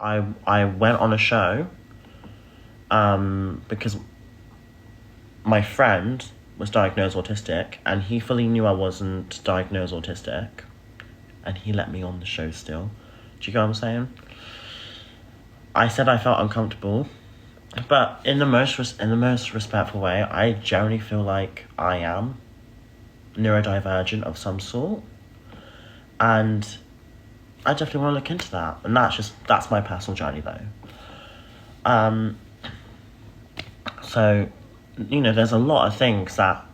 I went on a show because my friend was diagnosed autistic, and he fully knew I wasn't diagnosed autistic, and he let me on the show still. Do you get what I'm saying? I said I felt uncomfortable, but in the most respectful way, I generally feel like I am neurodivergent of some sort, and I definitely want to look into that. And that's my personal journey though. So, there's a lot of things that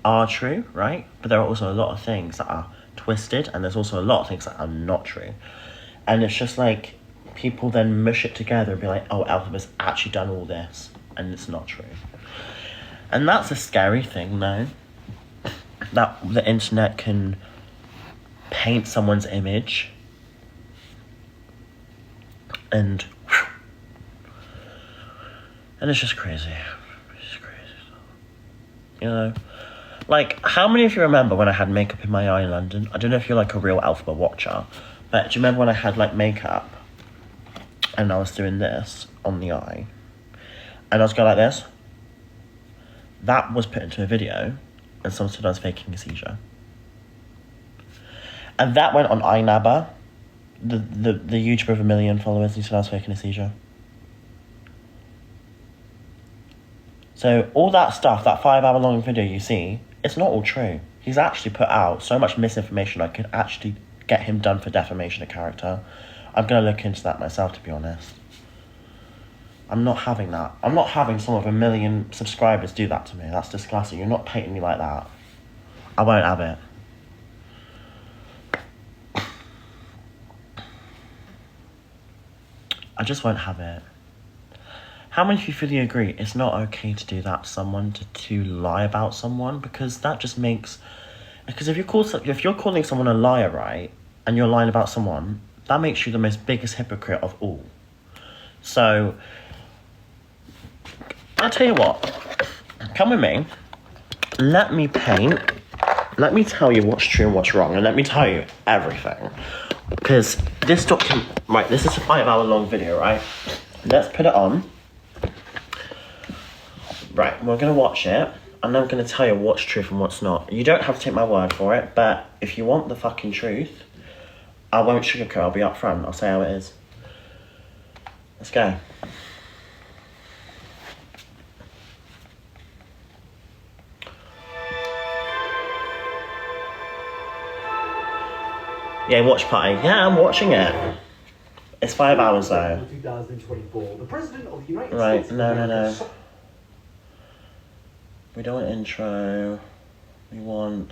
are true, right? But there are also a lot of things that are twisted, and there's also a lot of things that are not true. And it's just like, people then mush it together and be like, oh, Elphaba's actually done all this, and it's not true. And that's a scary thing, though. That the internet can paint someone's image and it's just crazy. It's just crazy. Like, how many of you remember when I had makeup in my eye in London? I don't know if you're like a real Elphaba watcher, but do you remember when I had like makeup and I was doing this on the eye and I was going like this? That was put into a video and someone said I was faking a seizure. And that went on Inabber, the YouTuber with 1 million followers, and he said I was faking a seizure. So all that stuff, that 5-hour long video you see, it's not all true. He's actually put out so much misinformation I could actually get him done for defamation of character. I'm going to look into that myself, to be honest. I'm not having that. I'm not having someone with 1 million subscribers do that to me. That's disgusting. You're not painting me like that. I won't have it. I just won't have it. How many of you fully agree it's not okay to do that to someone, to lie about someone? Because that just makes... Because if you're calling someone a liar, right, and you're lying about someone, that makes you the most biggest hypocrite of all. So, I'll tell you what. Come with me. Let me paint. Let me tell you what's true and what's wrong, and let me tell you everything. Because this document... Right, this is a 5-hour long video, right? Let's put it on. Right, we're going to watch it, and I'm going to tell you what's truth and what's not. You don't have to take my word for it, but if you want the fucking truth, I won't sugarcoat, I'll be upfront, I'll say how it is. Let's go. Yeah, watch party. Yeah, I'm watching it. It's 5 hours though. 2024. The President of the United Right, States... no. We don't want intro. We want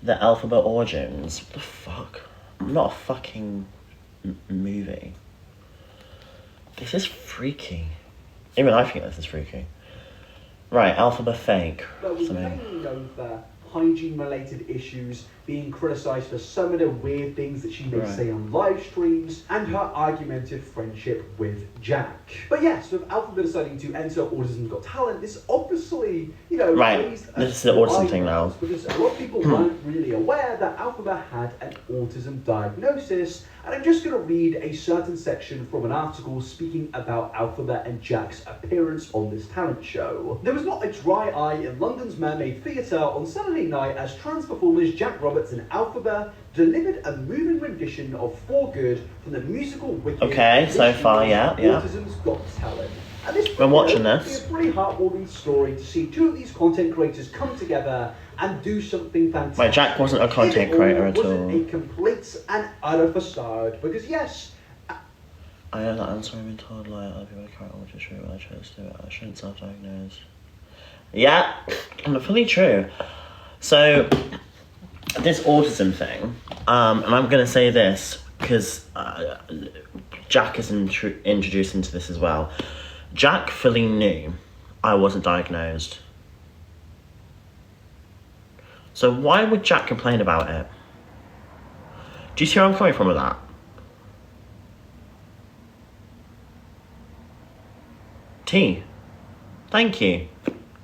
the Elphaba origins. What the fuck? I'm not a fucking movie. This is freaky. Even I think this is freaky. Right, Elphaba fake. But we're mainly known for hygiene-related issues, being criticised for some of the weird things that she may say on live streams, and her argumentative friendship with Jack. But yes, with Elphaba deciding to enter Autism Got Talent, this obviously, right, this is the autism thing now. Because a lot of people weren't really aware that Elphaba had an autism diagnosis, and I'm just going to read a certain section from an article speaking about Elphaba and Jack's appearance on this talent show. There was not a dry eye in London's Mermaid Theatre on Saturday night as trans performers Jack Roberts and Elphaba delivered a moving rendition of For Good from the musical Wicked. Okay, so far, yeah. Autism's Got Talent. And this We're watching this. It's a pretty heartwarming story to see two of these content creators come together and do something fantastic. Wait, Jack wasn't a content creator at all. Wasn't a complete and utter facade, because yes, I know that answer I've been told, like, other people can't want to show it, I chose to do it, I shouldn't self-diagnose. Yeah, fully true. So, this autism thing, and I'm going to say this, because Jack is introduced into this as well. Jack fully knew I wasn't diagnosed. So why would Jack complain about it? Do you see where I'm coming from with that? T. Thank you.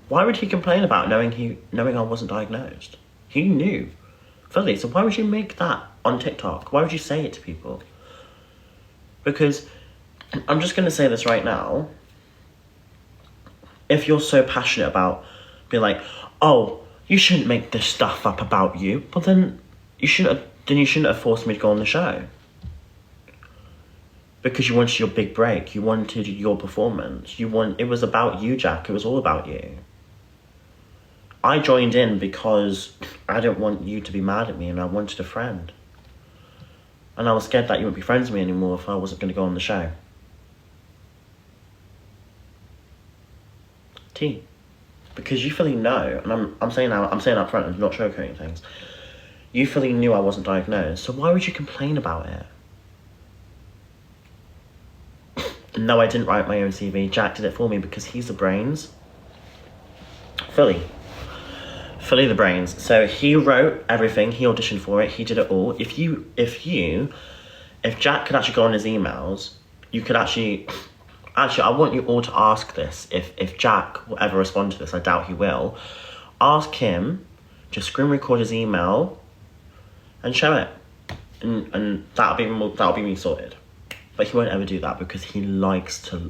Why would he complain about knowing I wasn't diagnosed? He knew fully. So why would you make that on TikTok? Why would you say it to people? Because I'm just going to say this right now. If you're so passionate about being like, oh, you shouldn't make this stuff up about you, well then you shouldn't have forced me to go on the show. Because you wanted your big break, you wanted your performance, it was about you, Jack, it was all about you. I joined in because I didn't want you to be mad at me and I wanted a friend. And I was scared that you wouldn't be friends with me anymore if I wasn't going to go on the show. T. Because you fully know, and I'm saying up front and not sugarcoating things, you fully knew I wasn't diagnosed, so why would you complain about it? No, I didn't write my own CV. Jack did it for me because he's the brains. Fully the brains. So he wrote everything, he auditioned for it, he did it all. If Jack could actually go on his emails, you could actually, I want you all to ask this. If Jack will ever respond to this, I doubt he will. Ask him, just screen record his email and show it. And that'll be me sorted. But he won't ever do that because he likes to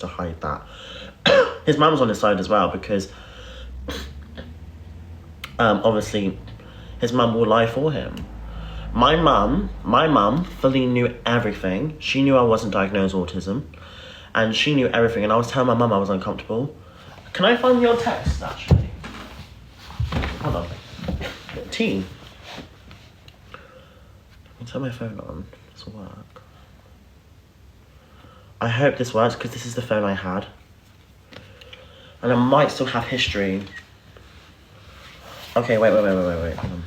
hide that. His mum's on his side as well because obviously his mum will lie for him. My mum fully knew everything. She knew I wasn't diagnosed autism and she knew everything, and I was telling my mum I was uncomfortable. Can I find your text actually? Hold on. T. Let me turn my phone on. This will work. I hope this works because this is the phone I had. And I might still have history. Okay, wait. Hold on.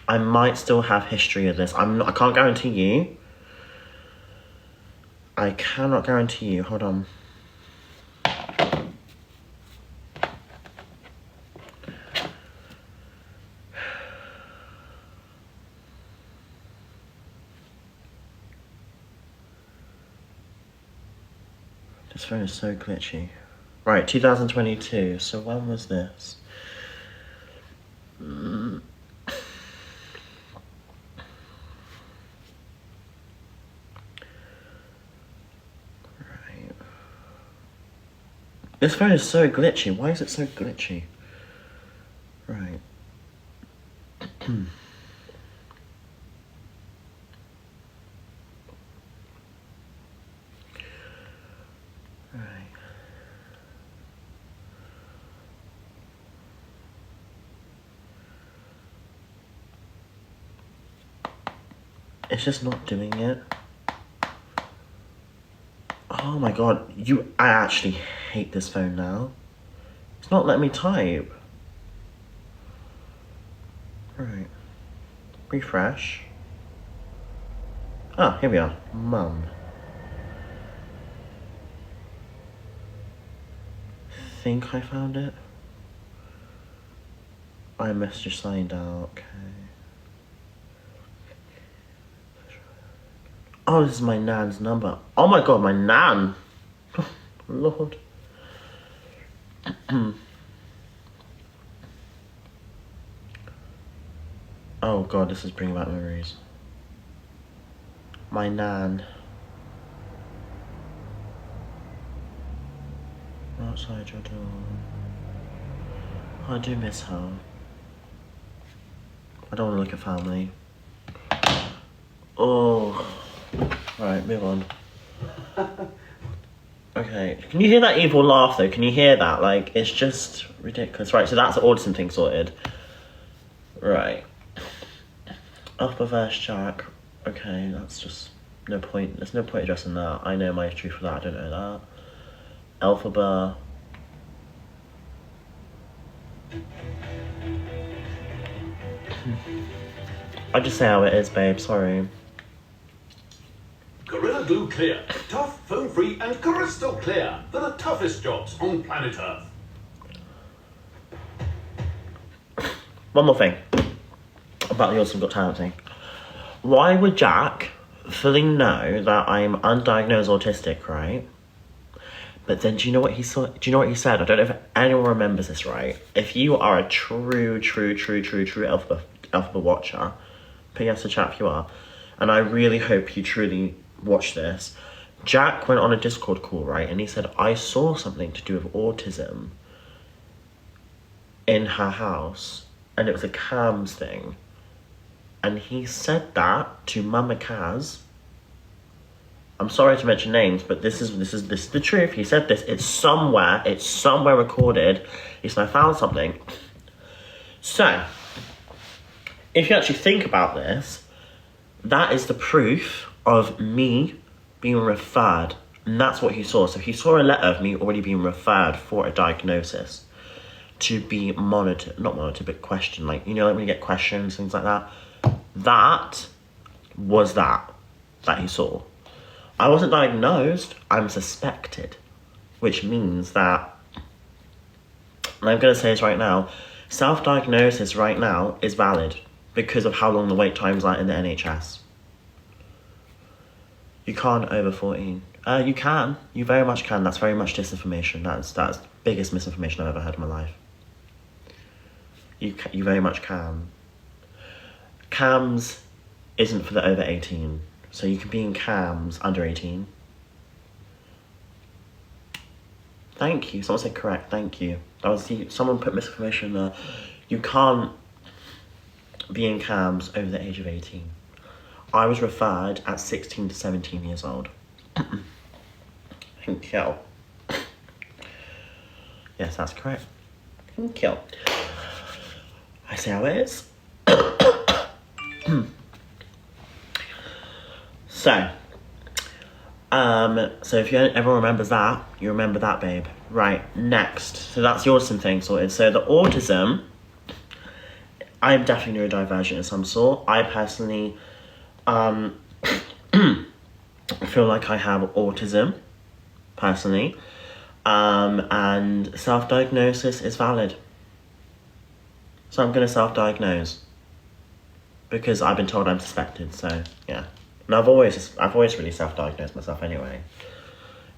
I might still have history of this. I can't guarantee you. I cannot guarantee you. Hold on. This phone is so glitchy. Right, 2022. So when was this? Right. This phone is so glitchy. Why is it so glitchy? Right. It's just not doing it. Oh my god, I actually hate this phone now. It's not letting me type. Right. Refresh. Ah, here we are. Mum. Think I found it. I must just signed out. Okay. Oh, this is my nan's number. Oh my god, my nan. Oh, Lord. Oh god, this is bringing back memories. My nan. Outside your door. I do miss her. I don't want to look at family. Oh. Right, move on. Okay, can you hear that evil laugh though? Can you hear that? Like, it's just ridiculous. Right, so that's the autism thing sorted. Right. Elphaba versus Jack. Okay, that's just no point. There's no point addressing that. I know my history for that. I don't know that. Elphaba. I just say how it is, babe. Sorry. Gorilla Glue Clear. Tough, foam-free and crystal clear. For the toughest jobs on planet Earth. One more thing about the Awesome Got Talent thing. Why would Jack fully know that I'm undiagnosed autistic, right? But then do you know what he said? I don't know if anyone remembers this, right? If you are a true Elphaba watcher, put yes to chat if you are. and I really hope you truly watch this. Jack went on a Discord call, right, and he said, I saw something to do with autism in her house, and it was a Cams thing. And he said that to Mama Kaz. I'm sorry to mention names, but this is the truth. He said this. It's somewhere recorded. He said, I found something. So, if you actually think about this, that is the proof of me being referred. And that's what he saw. So he saw a letter of me already being referred for a diagnosis to be monitored. Not monitored, but questioned. Like, you know, like when you get questions, things like that. That was that he saw. I wasn't diagnosed, I'm suspected. Which means that, and I'm going to say this right now, self-diagnosis right now is valid because of how long the wait times are in the NHS. You can't over 14. You can. You very much can. That's very much disinformation. That's the biggest misinformation I've ever heard in my life. You very much can. Cams isn't for the over 18. So you can be in Cams under 18. Thank you. Someone said correct. Thank you. Someone put misinformation there. You can't be in Cams over the age of 18. I was referred at 16 to 17 years old. Thank you. Yes, that's correct. Thank you. I see how it is. So if everyone remembers that, you remember that, babe. Right, next. So that's the autism thing sorted. So the autism, I'm definitely neurodivergent of some sort. I personally feel like I have autism, personally. And self-diagnosis is valid. So I'm going to self-diagnose. Because I've been told I'm suspected, so yeah. And I've always really self-diagnosed myself anyway.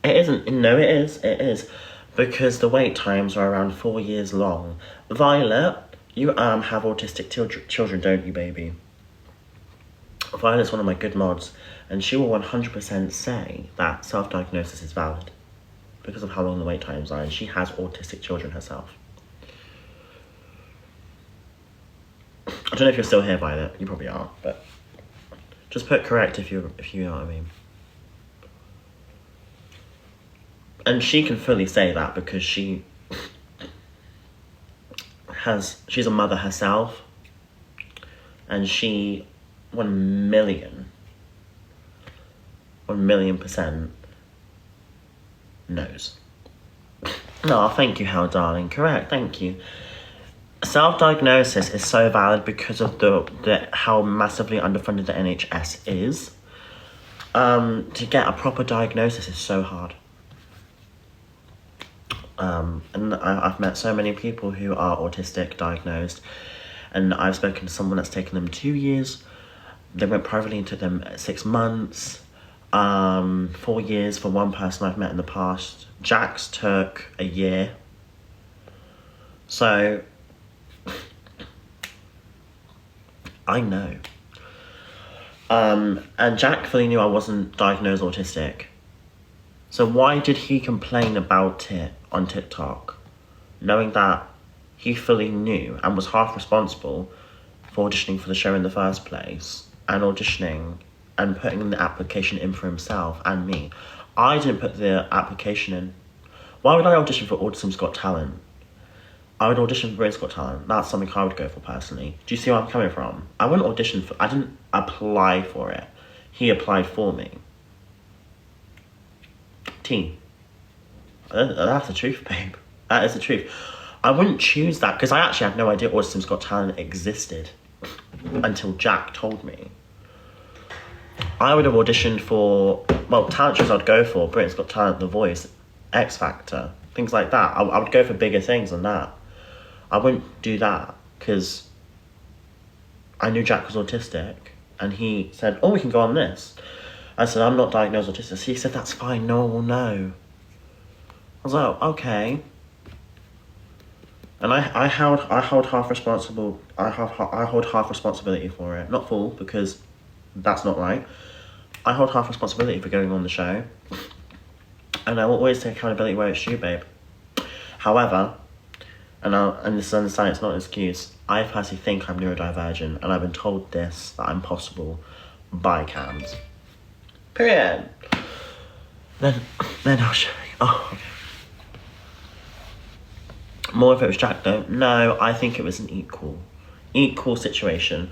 It isn't, no it is. Because the wait times are around 4 years long. Violet, you have autistic children, don't you, baby? Violet's one of my good mods, and she will 100% say that self-diagnosis is valid. Because of how long the wait times are, and she has autistic children herself. I don't know if you're still here, Violet. You probably are, but just put correct if you know what I mean. And she can fully say that because she's a mother herself, and she 1,000,000% knows. Oh, thank you, Hal, darling. Correct, thank you. Self-diagnosis is so valid because of the how massively underfunded the NHS is. To get a proper diagnosis is so hard. And I've met so many people who are autistic diagnosed, and I've spoken to someone that's taken them 2 years. They went privately and took them 6 months, 4 years for one person I've met in the past. Jack's took a year. So I know. And Jack fully knew I wasn't diagnosed autistic. So why did he complain about it on TikTok, knowing that he fully knew and was half responsible for auditioning for the show in the first place, and auditioning and putting the application in for himself and me? I didn't put the application in. Why would I audition for Autism's Got Talent? I would audition for Britain's Got Talent. That's something I would go for personally. Do you see where I'm coming from? I didn't apply for it. He applied for me. That's the truth, babe. That is the truth. I wouldn't choose that because I actually had no idea Autism's Got Talent existed until Jack told me. I would have auditioned for, talent shows I'd go for, Britain's Got Talent, The Voice, X Factor, things like that. I would go for bigger things than that. I wouldn't do that because I knew Jack was autistic, and he said, we can go on this. I said, I'm not diagnosed autistic. He said, that's fine, no one will know. I was like, okay. And I hold half responsibility for it. Not full, because That's not right. I hold half responsibility for going on the show. And I will always take accountability where it's due, babe. However, and this is understand it's not an excuse, I personally think I'm neurodivergent, and I've been told this, that I'm possible by CAMS. Period. Then I'll show you. Oh, okay. More if it was Jack though. No, I think it was an equal situation.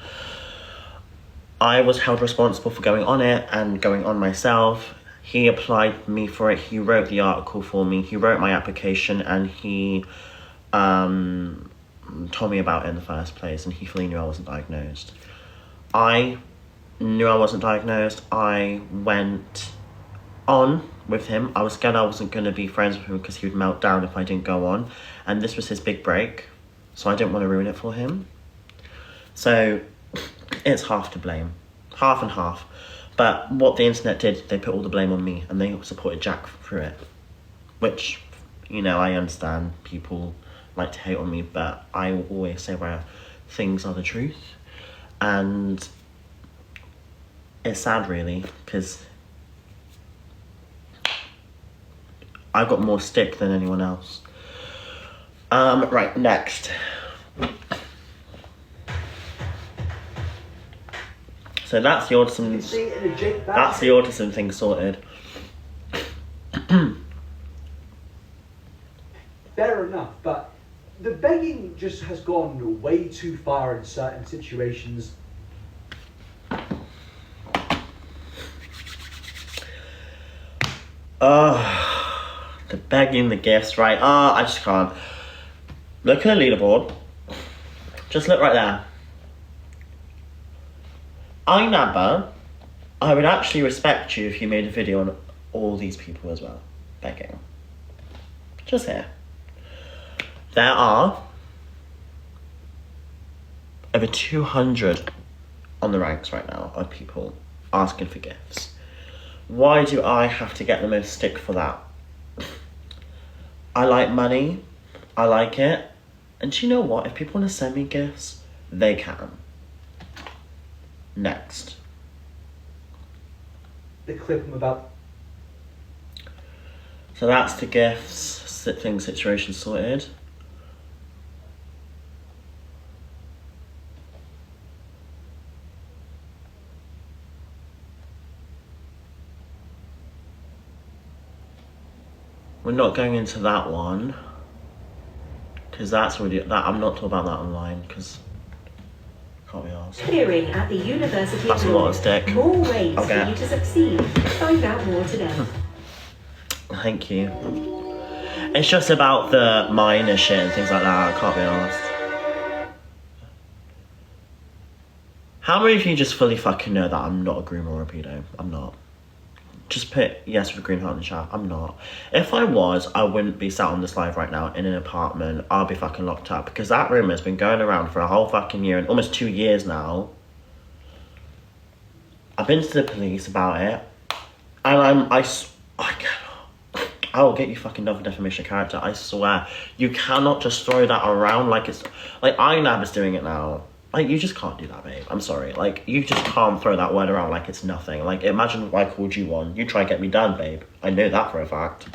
I was held responsible for going on it and going on myself. He applied me for it. He wrote the article for me. He wrote my application, and he told me about it in the first place, and he fully knew I wasn't diagnosed. I knew I wasn't diagnosed. I went on with him. I was scared I wasn't going to be friends with him because he would melt down if I didn't go on, and this was his big break, so I didn't want to ruin it for him. So it's half to blame, half and half. But what the internet did, they put all the blame on me, and they supported Jack through it, which, you know, I understand people like to hate on me, but I will always say where things are the truth. And it's sad, really, because I got more stick than anyone else. Right, next. So that's the autism. That's the autism thing sorted. Fair enough, but the begging just has gone way too far in certain situations. The begging, the gifts, right? I just can't. Look at the leaderboard. Just look right there. Inabber, I would actually respect you if you made a video on all these people as well. Begging. Just here. There are over 200 on the ranks right now of people asking for gifts. Why do I have to get the most stick for that? I like money. I like it. And do you know what? If people want to send me gifts, they can. Next. The clip I'm about. So that's the gifts thing situation sorted. We're not going into that one because that's already that. I'm not talking about that online because can't be asked. Hearing at the University That's of a lot of stick. More ways Okay. for you to succeed. Find out more today. Thank you. It's just about the minor shit and things like that. I can't be asked. How many of you just fully fucking know that I'm not a groomer or a pedo? I'm not. Just put yes with a green heart in the chat. I'm not. If I was, I wouldn't be sat on this live right now in an apartment. I'll be fucking locked up because that rumour has been going around for a whole fucking year and almost 2 years now. I've been to the police about it, and I cannot. I will get you fucking done for defamation of character. I swear. You cannot just throw that around like it's like Inabber's doing it now. Like, you just can't do that, babe. I'm sorry. Like, you just can't throw that word around like it's nothing. Like, imagine if I called you one. You'd try and get me done, babe. I know that for a fact.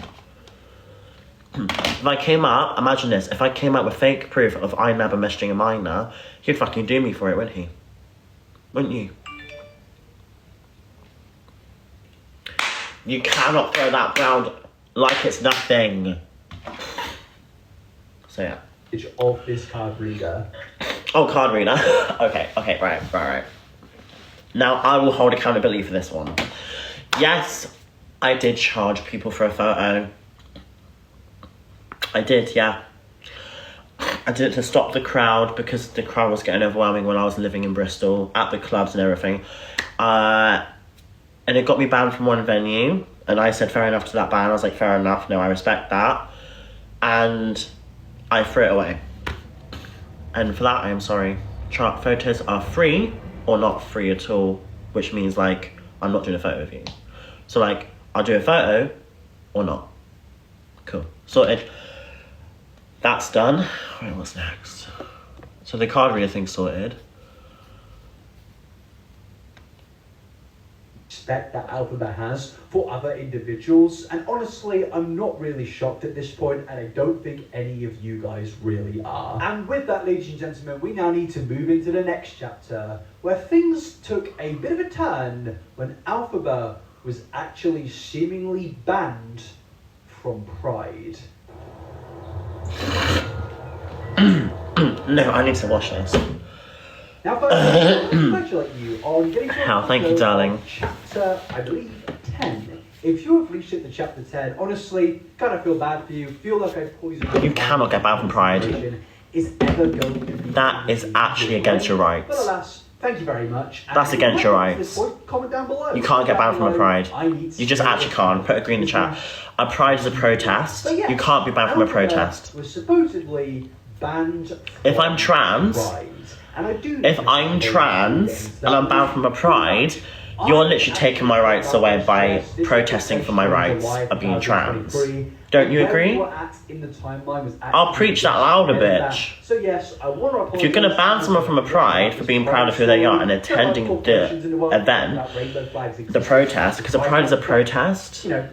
If I came up, imagine this. If I came up with fake proof of Inabber messaging a minor, he'd fucking do me for it, wouldn't he? Wouldn't you? You cannot throw that around like it's nothing. So, yeah. Of this card reader. Oh, card reader. okay, right. Now, I will hold accountability for this one. Yes, I did charge people for a photo. I did, yeah. I did it to stop the crowd because the crowd was getting overwhelming when I was living in Bristol at the clubs and everything. And it got me banned from one venue. And I said fair enough to that ban. I was like, fair enough. No, I respect that. And I threw it away. And for that, I am sorry. Photos are free or not free at all, which means, like, I'm not doing a photo of you. So, like, I'll do a photo or not. Cool. Sorted. That's done. Right, what's next? So the card reader thing's sorted. respect that Elphaba has for other individuals, and honestly, I'm not really shocked at this point, and I don't think any of you guys really are. And with that, ladies and gentlemen, we now need to move into the next chapter, where things took a bit of a turn when Elphaba was actually seemingly banned from Pride. No, I need to watch this. Now, first, I want to congratulate you on getting to How, thank you, darling. chapter, I believe, 10. If you have reached it to chapter 10, honestly, kind of feel bad for you. Feel like I've poisoned your You mind. cannot get banned from Pride. Is ever going to be That is actually against your rights. But alas, thank you very much. That's And against your at this rights. point, comment down below. You can't get banned from a Pride. I need to You just know actually what can't. you Put agree in the chat. A Pride is a protest. But yes, You can't be banned from a Elphaba protest. was supposedly banned If I'm from trans, Pride. And I do if I'm trans and I'm banned from a Pride, you're literally taking my rights away by protesting for my rights of being trans. Don't you agree? I'll preach that louder, bitch. So yes, I want to apologize. If you're going to ban someone from a Pride for being proud of who they are and attending the event, the protest, because a Pride is a protest, You know,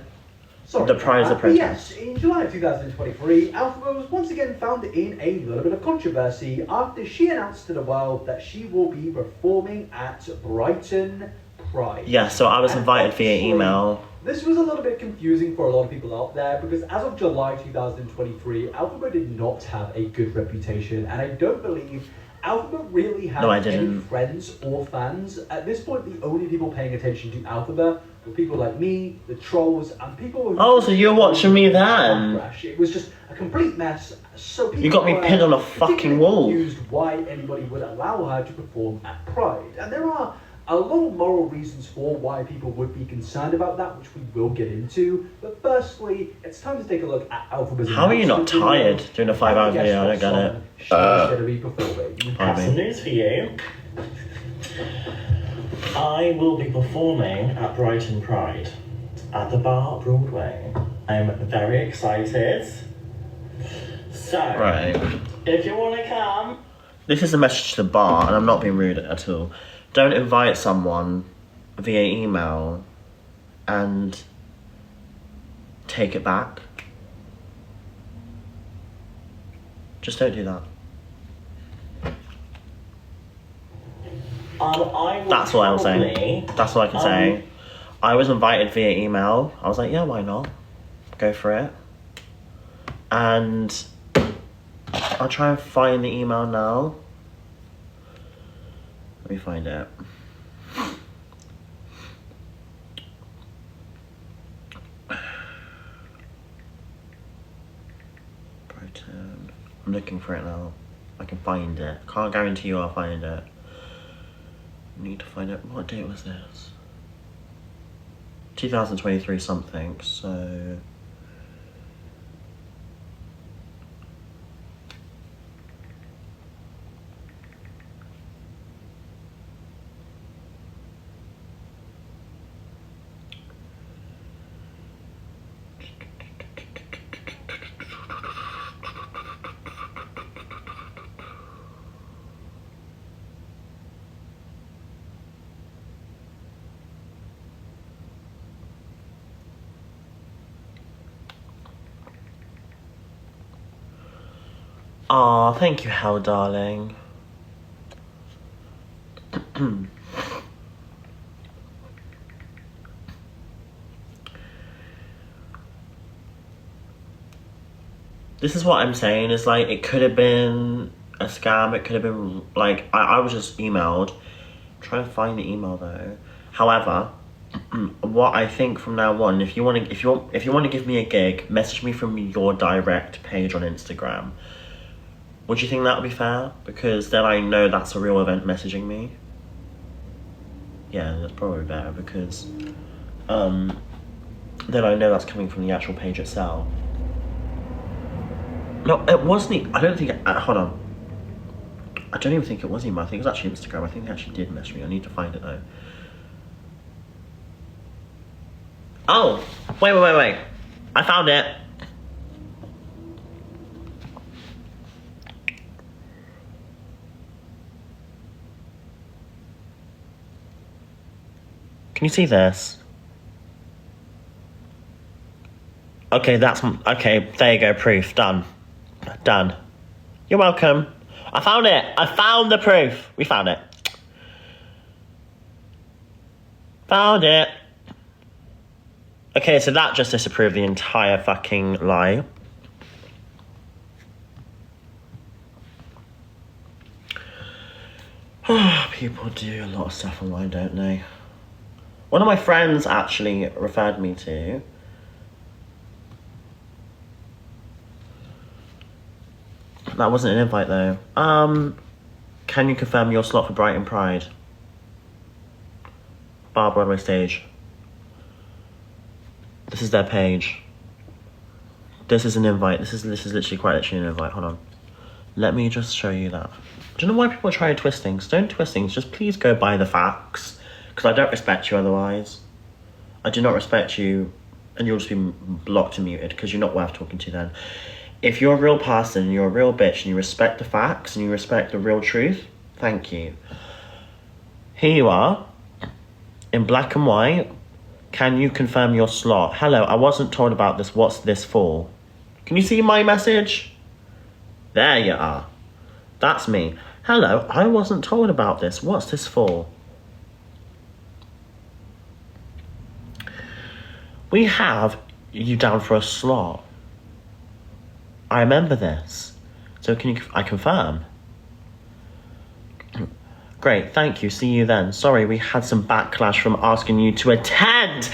sorry the Pride is a about that. But protest. yes, in July of 2023, Elphaba was once again found in a little bit of controversy after she announced to the world that she will be performing at Brighton Pride. Yeah, so I was And invited via obviously, email. This was a little bit confusing for a lot of people out there because as of July 2023, Elphaba did not have a good reputation, and I don't believe Elphaba really had No, I any didn't. friends or fans. At this point, the only people paying attention to Elphaba were people like me, the trolls, and people who... Oh, so you're watching me then? Crash. It was just a complete mess. So people You got me were pinned on a fucking particularly wall. confused why anybody would allow her to perform at Pride. And there are a lot of moral reasons for why people would be concerned about that, which we will get into. But firstly, it's time to take a look at Elphaba's... How are you not announcement tired video. doing a 5-hour And guess video? I what don't get song she's going to be performing. I have some news for you. I will be performing at Brighton Pride at the Bar Broadway. I am very excited. So, if you want to come... This is a message to the bar, and I'm not being rude at all. Don't invite someone via email and take it back. Just don't do that. That's what I was saying. That's what I can say. I was invited via email. I was like, yeah, why not? Go for it. And I'll try and find the email now. Let me find it. Brighton. I'm looking for it now. I can find it. Can't guarantee you I'll find it. Need to find it. What date was this? 2023 something, so... Aw, thank you, Hal, darling. This is what I'm saying, is like, it could have been a scam, it could have been, like, I was just emailed. I'm trying to find the email though. However, what I think from now on, if you want to give me a gig, message me from your direct page on Instagram. Would you think that would be fair? Because then I know that's a real event messaging me. Yeah, that's probably better because then I know that's coming from the actual page itself. No, it wasn't. I don't think. Hold on. I don't even think it was email. I think it was actually Instagram. I think they actually did message me. I need to find it though. Oh, wait. I found it. Can you see this? Okay, okay, there you go, proof. Done. Done. You're welcome. I found it. I found the proof. We found it. Found it. Okay, so that just disproved the entire fucking lie. People do a lot of stuff online, don't they? One of my friends actually referred me to. That wasn't an invite though. Can you confirm your slot for Brighton Pride? Bar Broadway stage. This is their page. This is an invite. This is literally quite literally an invite. Hold on. Let me just show you that. Do you know why people are trying to twist things? Don't twist things. Just please go by the facts. Because I don't respect you otherwise. I do not respect you. And you'll just be blocked and muted because you're not worth talking to then. If you're a real person, you're a real bitch, and you respect the facts and you respect the real truth, thank you. Here you are. In black and white. Can you confirm your slot? Hello, I wasn't told about this. What's this for? Can you see my message? There you are. That's me. Hello, I wasn't told about this. What's this for? We have you down for a slot. I remember this. So I confirm? Great, thank you. See you then. Sorry, we had some backlash from asking you to attend.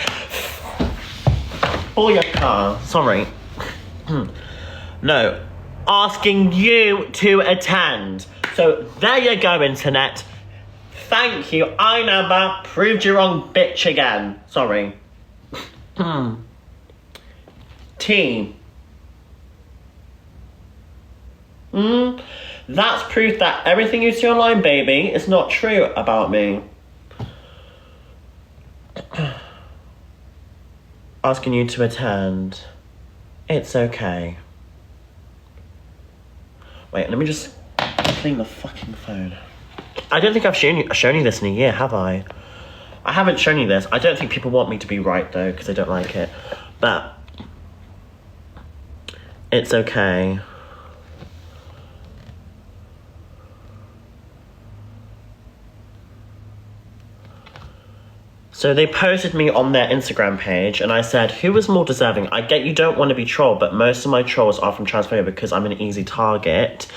For your car. Sorry. No. Asking you to attend. So there you go, internet. Thank you. Inabber proved you wrong, bitch again. Sorry. T. That's proof that everything you see online, baby, is not true about me. Asking you to attend. It's okay. Wait, let me just clean the fucking phone. I don't think I've shown you this in a year, have I? I haven't shown you this. I don't think people want me to be right, though, because they don't like it. But it's okay. So they posted me on their Instagram page, and I said, who was more deserving? I get you don't want to be trolled, but most of my trolls are from transphobia because I'm an easy target.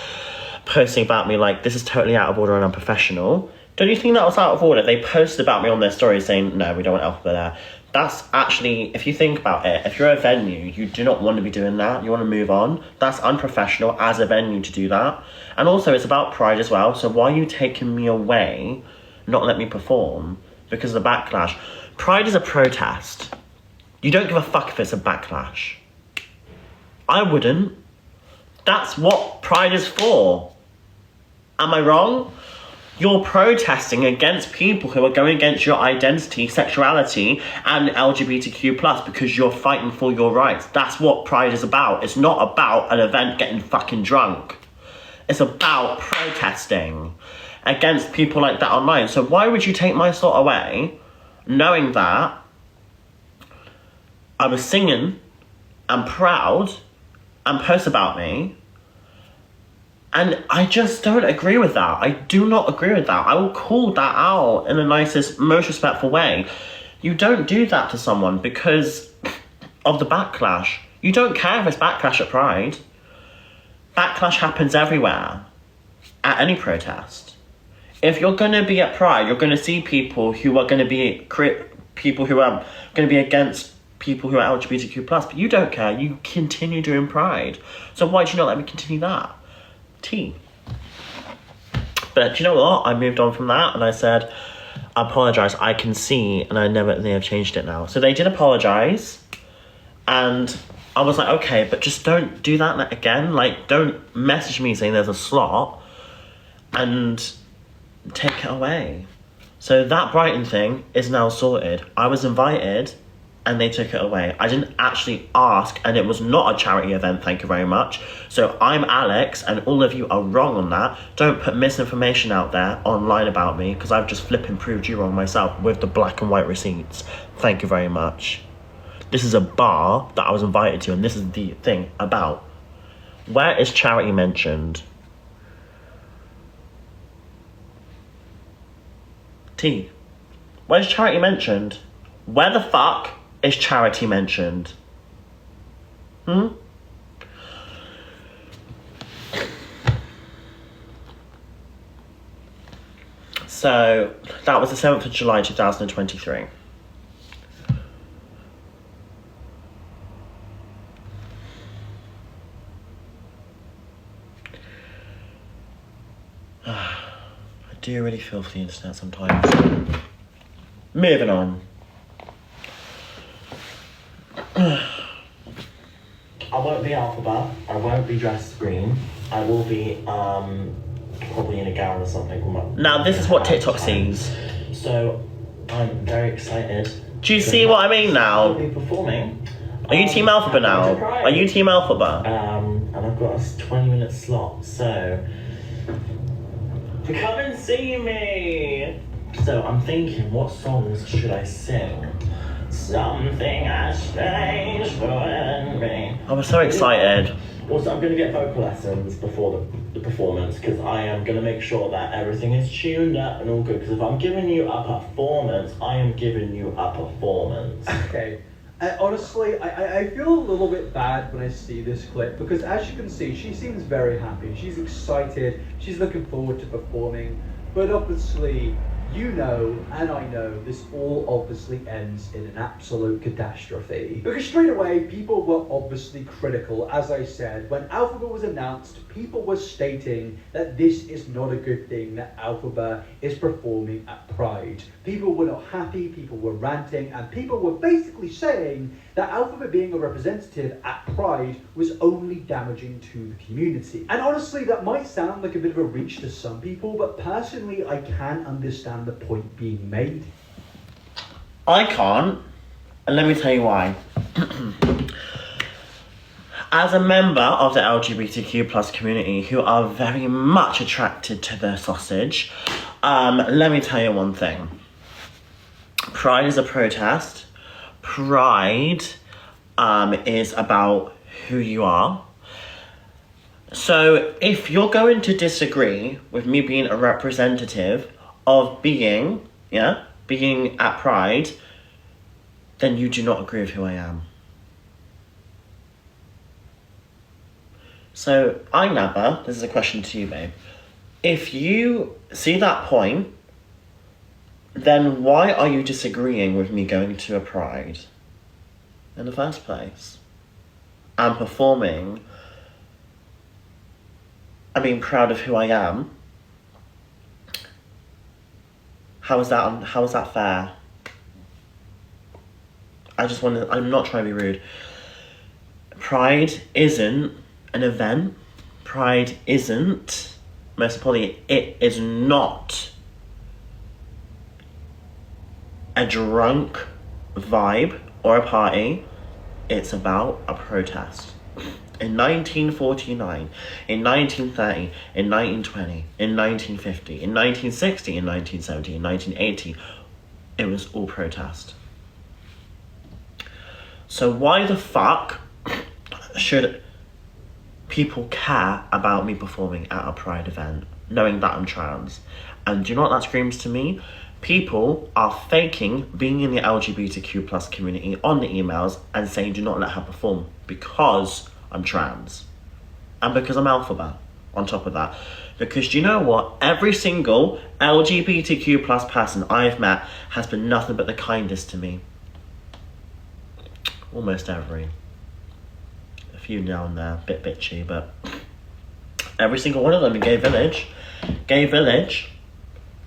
Posting about me like, this is totally out of order and unprofessional. Don't you think that was out of order? They posted about me on their story saying, no, we don't want Elphaba there. That's actually, if you think about it, if you're a venue, you do not want to be doing that. You want to move on. That's unprofessional as a venue to do that. And also, it's about pride as well. So why are you taking me away, not let me perform? Because of the backlash. Pride is a protest. You don't give a fuck if it's a backlash. I wouldn't. That's what pride is for. Am I wrong? You're protesting against people who are going against your identity, sexuality, and LGBTQ+, because you're fighting for your rights. That's what pride is about. It's not about an event getting fucking drunk. It's about protesting against people like that online. So why would you take my slot away, knowing that I was singing and proud and post about me? And I just don't agree with that. I do not agree with that. I will call that out in the nicest, most respectful way. You don't do that to someone because of the backlash. You don't care if it's backlash at Pride. Backlash happens everywhere, at any protest. If you're going to be at Pride, you're going to see people who are going to be people who are going to be against people who are LGBTQ+, but you don't care. You continue doing Pride. So why do you not let me continue that? T. But do you know what? I moved on from that and I said, I apologise, I can see, and they have changed it now. So they did apologise, and I was like, okay, but just don't do that again. Like, don't message me saying there's a slot and take it away. So that Brighton thing is now sorted. I was invited and they took it away. I didn't actually ask, and it was not a charity event, thank you very much. So I'm Alex, and all of you are wrong on that. Don't put misinformation out there online about me, because I've just flipping proved you wrong myself with the black and white receipts. Thank you very much. This is a bar that I was invited to, and this is the thing about. Where is charity mentioned? T. Where's charity mentioned? Where the fuck is charity mentioned? So, that was the 7th of July 2023. I do really feel for the internet sometimes. Moving on. I won't be Elphaba. I won't be dressed green. I will be probably in a gown or something. Now this is what TikTok sees. So I'm very excited. Do you see what I mean now? I'll be performing. Are you Team Elphaba now? Are you Team Elphaba? And I've got a 20-minute slot, so come and see me. So I'm thinking, what songs should I sing? Something has changed for me. I was so excited. Also, I'm going to get vocal lessons before the performance, because I am going to make sure that everything is tuned up and all good, because if I'm giving you a performance, I am giving you a performance. Okay. Honestly, I feel a little bit bad when I see this clip, because as you can see, she seems very happy. She's excited. She's looking forward to performing. But obviously, you know, and I know, this all obviously ends in an absolute catastrophe. Because straight away, people were obviously critical. As I said, when Elphaba was announced, people were stating that this is not a good thing, that Elphaba is performing at Pride. People were not happy, people were ranting, and people were basically saying that Elphaba being a representative at Pride was only damaging to the community. And honestly, that might sound like a bit of a reach to some people, but personally, I can understand the point being made. I can't, and let me tell you why. As a member of the LGBTQ plus community who are very much attracted to the sausage, let me tell you one thing. Pride is a protest. Pride is about who you are. So if you're going to disagree with me being a representative of being at Pride, then you do not agree with who I am. So, Inabber, this is a question to you, babe. If you see that point, then why are you disagreeing with me going to a Pride in the first place? And performing and being proud of who I am? How is that fair? I'm not trying to be rude. Pride isn't an event. Pride isn't, most importantly, it is not a drunk vibe or a party. It's about a protest. In 1949, in 1930, in 1920, in 1950, in 1960, in 1970, in 1980, it was all protest. So why the fuck should people care about me performing at a Pride event, knowing that I'm trans? And do you know what that screams to me? People are faking being in the LGBTQ plus community on the emails and saying do not let her perform because I'm trans. And because I'm Elphaba on top of that. Because do you know what? Every single LGBTQ plus person I've met has been nothing but the kindest to me. Almost every. A few now and there, a bit bitchy, but every single one of them in Gay Village. Gay Village,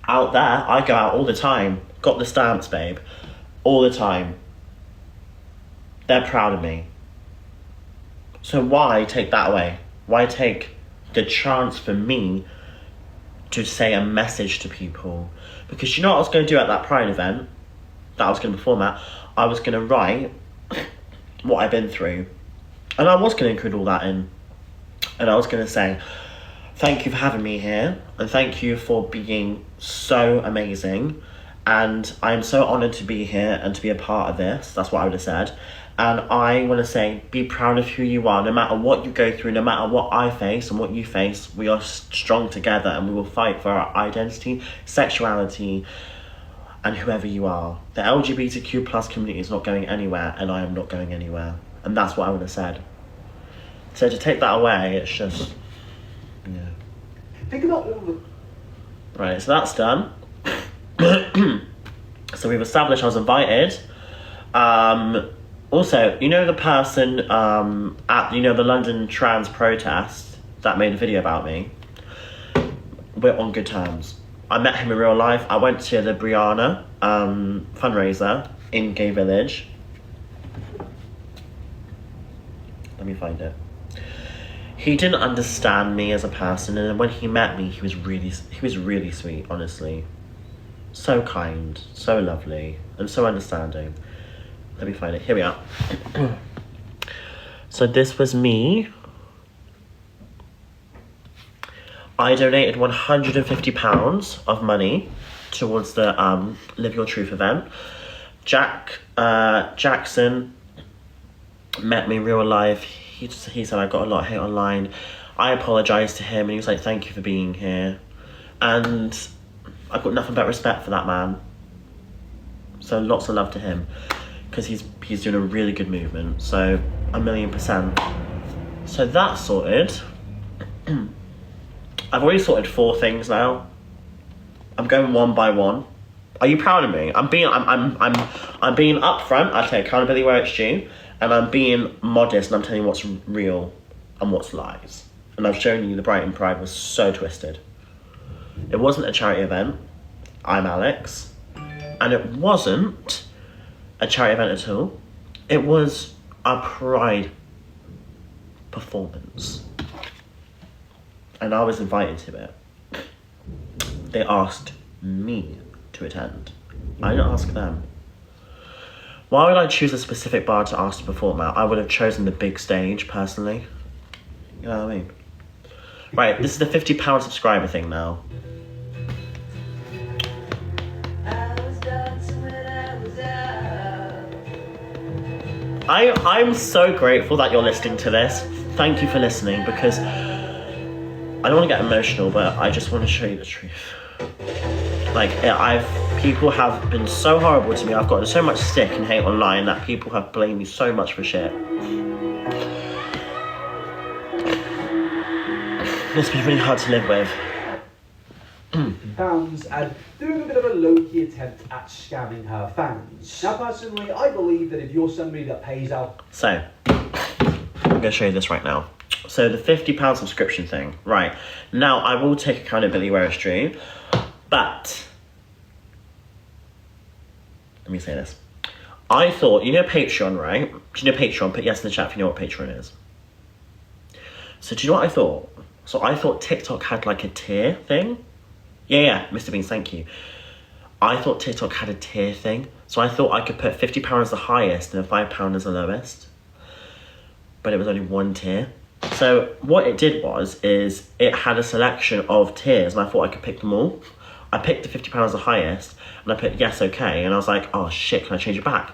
out there, I go out all the time. Got the stamps, babe. All the time. They're proud of me. So why take that away? Why take the chance for me to say a message to people? Because you know what I was going to do at that Pride event? that I was going to perform at, I was going to write what I've been through. And I was going to include all that in. And I was going to say, thank you for having me here. And thank you for being so amazing. And I'm so honoured to be here and to be a part of this. That's what I would have said. And I want to say, be proud of who you are. No matter what you go through, no matter what I face and what you face, we are strong together and we will fight for our identity, sexuality, and whoever you are. The LGBTQ plus community is not going anywhere, and I am not going anywhere. And that's what I would have said. So to take that away, it's just, yeah. Think about all the... Right, so that's done. So we've established I was invited. Also, you know the person at, you know, the London trans protest that made a video about me? We're on good terms. I met him in real life. I went to the Brianna fundraiser in Gay Village. Let me find it. He didn't understand me as a person, and when he met me, he was really sweet, honestly. So kind, so lovely, and so understanding. Let me find it. Here we are. So this was me. I donated £150 of money towards the Live Your Truth event. Jackson met me in real life. He said I got a lot of hate online. I apologised to him and he was like, thank you for being here. And I've got nothing but respect for that man. So lots of love to him. Because he's doing a really good movement. So 1,000,000%. So that's sorted. I've already sorted 4 things now. I'm going one by one. Are you proud of me? I'm being upfront. I take accountability where it's due, and I'm being modest. And I'm telling you what's real and what's lies. And I've shown you the Brighton Pride was so twisted. It wasn't a charity event. I'm Alex, and it wasn't a charity event at all. It was a Pride performance, and I was invited to it. They asked me to attend. I didn't ask them. Why would I choose a specific bar to ask to perform at? I would have chosen the big stage, personally. You know what I mean? Right, this is the £50 subscriber thing now. I'm so grateful that you're listening to this. Thank you for listening, because I don't want to get emotional, but I just want to show you the truth. Like, people have been so horrible to me. I've gotten so much stick and hate online that people have blamed me so much for shit. It's been really hard to live with. Fans and doing a bit of a low-key attempt at scamming her fans. Now, personally, I believe that if you're somebody that pays out... So, I'm going to show you this right now. So, the £50 subscription thing. Right. Now, I will take accountability where it's due. But, let me say this. I thought, you know Patreon, right? Do you know Patreon? Put yes in the chat if you know what Patreon is. So, do you know what I thought? So, I thought TikTok had like a tier thing. Yeah, Mr. Beans, thank you. I thought TikTok had a tier thing. So I thought I could put £50 as the highest and £5 as the lowest. But it was only one tier. So what it did is it had a selection of tiers, and I thought I could pick them all. I picked the £50 as the highest, and I put yes, okay. And I was like, oh shit, can I change it back?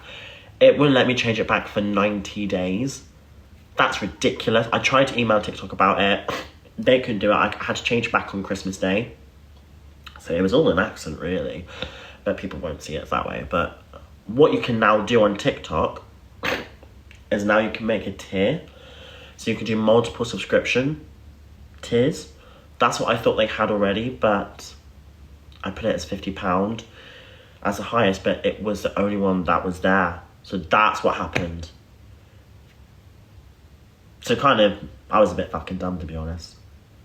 It wouldn't let me change it back for 90 days. That's ridiculous. I tried to email TikTok about it. They couldn't do it. I had to change it back on Christmas Day. So it was all an accident, really, but people won't see it that way. But what you can now do on TikTok is now you can make a tier. So you can do multiple subscription tiers. That's what I thought they had already, but I put it as £50 as the highest, but it was the only one that was there. So that's what happened. So kind of, I was a bit fucking dumb, to be honest,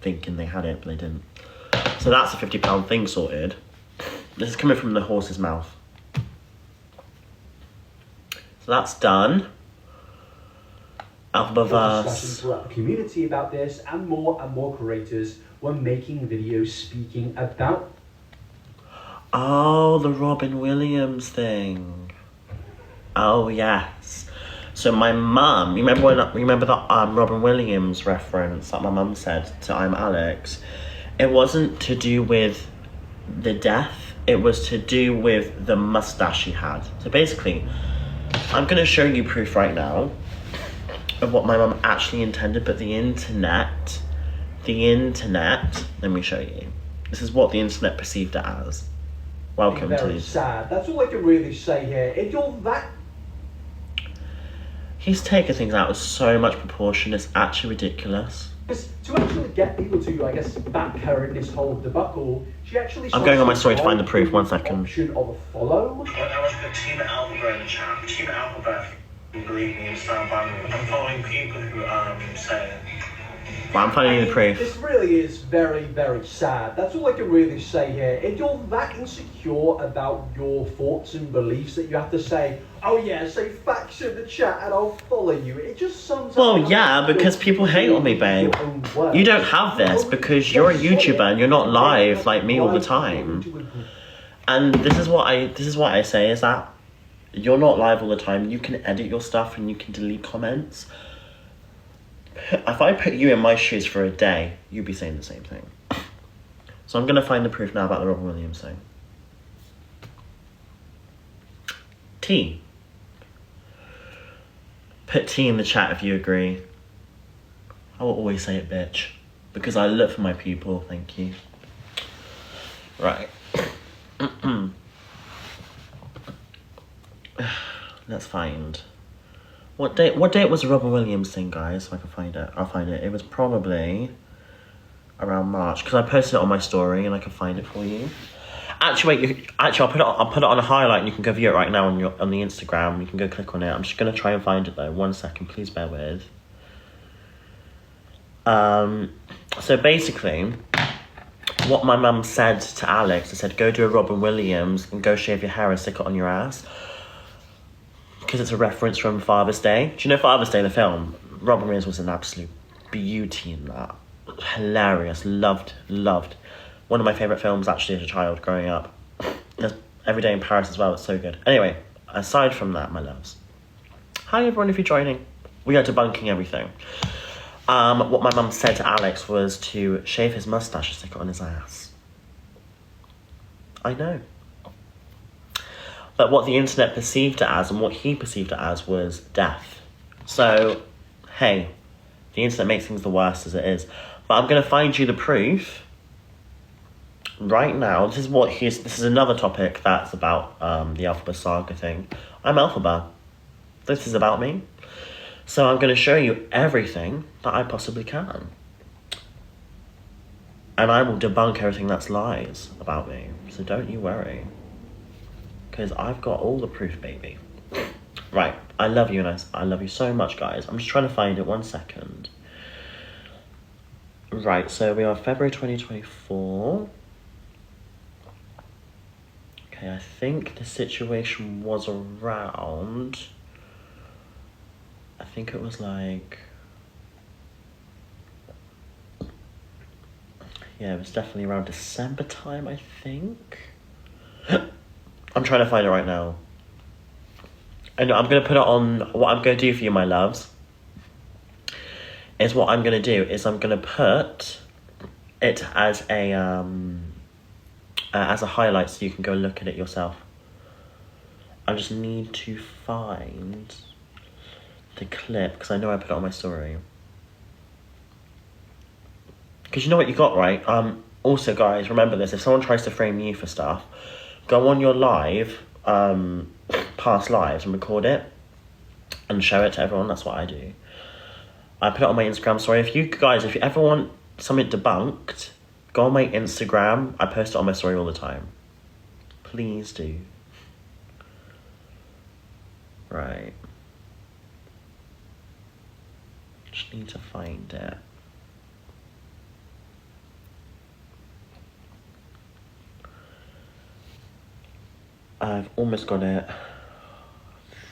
thinking they had it, but they didn't. So that's a £50 thing sorted. This is coming from the horse's mouth. So that's done. Elphaba discussions throughout the community about this, and more creators were making videos speaking about... Oh, the Robin Williams thing. Oh yes. So my mum, remember that Robin Williams reference that my mum said to I'm Alex? It wasn't to do with the death, it was to do with the mustache he had. So basically, I'm gonna show you proof right now of what my mum actually intended, but the internet, let me show you. This is what the internet perceived it as. Welcome to Very sad. That's all I can really say here. If you're that... He's taken things out with so much proportion, it's actually ridiculous. To actually get people to, I guess, back her in this whole debacle, she actually... I'm going on my story to find the proof, 1 second. Option of a follow. I was put Team Elphaba in the chat. Team Elphaba, if you believe me, and stand by me. I'm following people who say... Well, I'm finding the proof. This really is very, very sad. That's all I can really say here. If you're that insecure about your thoughts and beliefs that you have to say, oh yeah, say facts in the chat and I'll follow you. It just sums Well, up... yeah, because people hate on me, babe. You don't have this because you're a YouTuber and you're not live like me all the time. And this is what I say is that you're not live all the time. You can edit your stuff and you can delete comments. If I put you in my shoes for a day, you'd be saying the same thing. So I'm going to find the proof now about the Robin Williams thing. T. Put T in the chat if you agree. I will always say it, bitch. Because I look for my people, thank you. Right. Let's find... What date was the Robin Williams thing, guys? So I can find it. I'll find it. It was probably around March because I posted it on my story and I can find it for you. Actually, I'll put it on a highlight and you can go view it right now on the Instagram. You can go click on it. I'm just gonna try and find it though. 1 second, please bear with. So basically, what my mum said to Alex, I said, go do a Robin Williams and go shave your hair and stick it on your ass. Because it's a reference from Father's Day. Do you know Father's Day, the film? Robin Williams was an absolute beauty in that. Hilarious. Loved. One of my favourite films, actually, as a child, growing up. There's Every Day in Paris as well, it's so good. Anyway, aside from that, my loves. Hi, everyone, if you're joining. We are debunking everything. What my mum said to Alex was to shave his moustache and stick it on his ass. I know. But what the internet perceived it as and what he perceived it as was death. So, hey, the internet makes things the worst as it is. But I'm going to find you the proof right now. This is another topic that's about the Elphaba saga thing. I'm Elphaba. This is about me. So I'm going to show you everything that I possibly can. And I will debunk everything that's lies about me. So don't you worry. Because I've got all the proof, baby. Right, I love you, and I love you so much, guys. I'm just trying to find it, 1 second. Right, so we are February 2024. Okay, I think the situation was around... I think it was like... Yeah, it was definitely around December time, I think. I'm trying to find it right now. And I'm going to put it on... What I'm going to do for you, my loves, is what I'm going to do is I'm going to put it as a highlight so you can go look at it yourself. I just need to find the clip because I know I put it on my story. Because you know what you got, right? Also, guys, remember this. If someone tries to frame you for stuff, go on your live, past lives and record it and show it to everyone. That's what I do. I put it on my Instagram story. If you ever want something debunked, go on my Instagram. I post it on my story all the time. Please do. Right. Just need to find it. I've almost got it.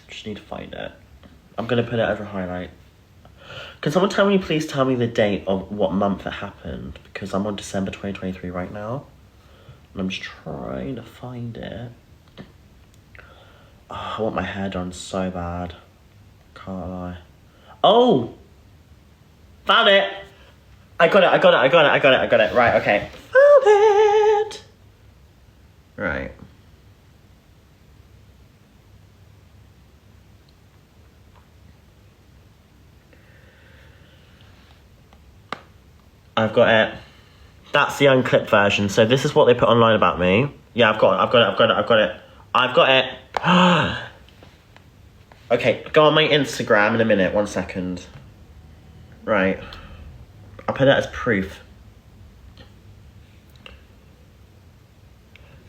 Just need to find it. I'm going to put it as a highlight. Can someone please tell me the date of what month it happened? Because I'm on December 2023 right now. And I'm just trying to find it. Oh, I want my hair done so bad. Can't lie. Oh! Found it! I got it. Right, okay. Found it! Right. I've got it. That's the unclipped version. So this is what they put online about me. Yeah, I've got it. Okay, go on my Instagram in a minute. 1 second. Right. I'll put it as proof.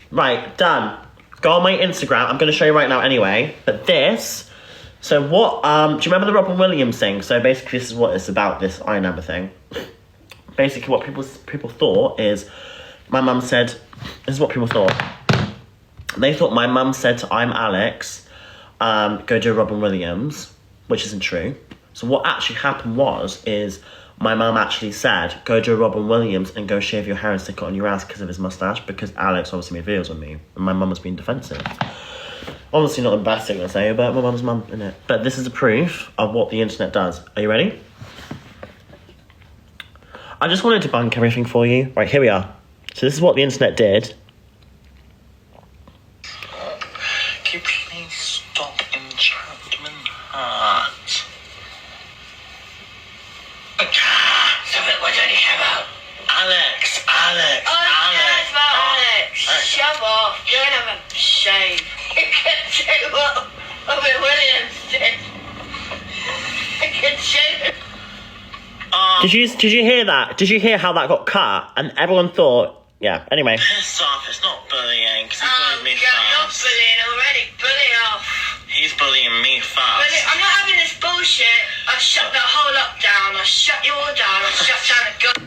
Right, done. Go on my Instagram. I'm going to show you right now anyway. But this... So what... do you remember the Robin Williams thing? So basically this is what it's about, this Inabber thing. Basically what people thought is... My mum said... This is what people thought. They thought my mum said to I'm Alex, go do Robin Williams, which isn't true. So what actually happened is my mum actually said, go do Robin Williams and go shave your hair and stick it on your ass because of his mustache, because Alex obviously made videos with me, and my mum was being defensive. Obviously not the best thing to say, but my mum's mum, innit? But this is the proof of what the internet does. Are you ready? I just wanted to debunk everything for you. Right, here we are. So this is what the internet did. Can you please stop enchantment heart? What don't you care about? Alex. Alex. Shut up. You're gonna have a shave. You can do what Robin Williams did. I can shave it. Did you hear that? Did you hear how that got cut? And everyone thought, yeah, anyway. Piss off, it's not bullying, because he bullied me You're first. bullying already. Bully off. He's bullying me first. I'm not having this bullshit. I'll shut the whole lot down. I'll shut you all down. I'll shut down the gun.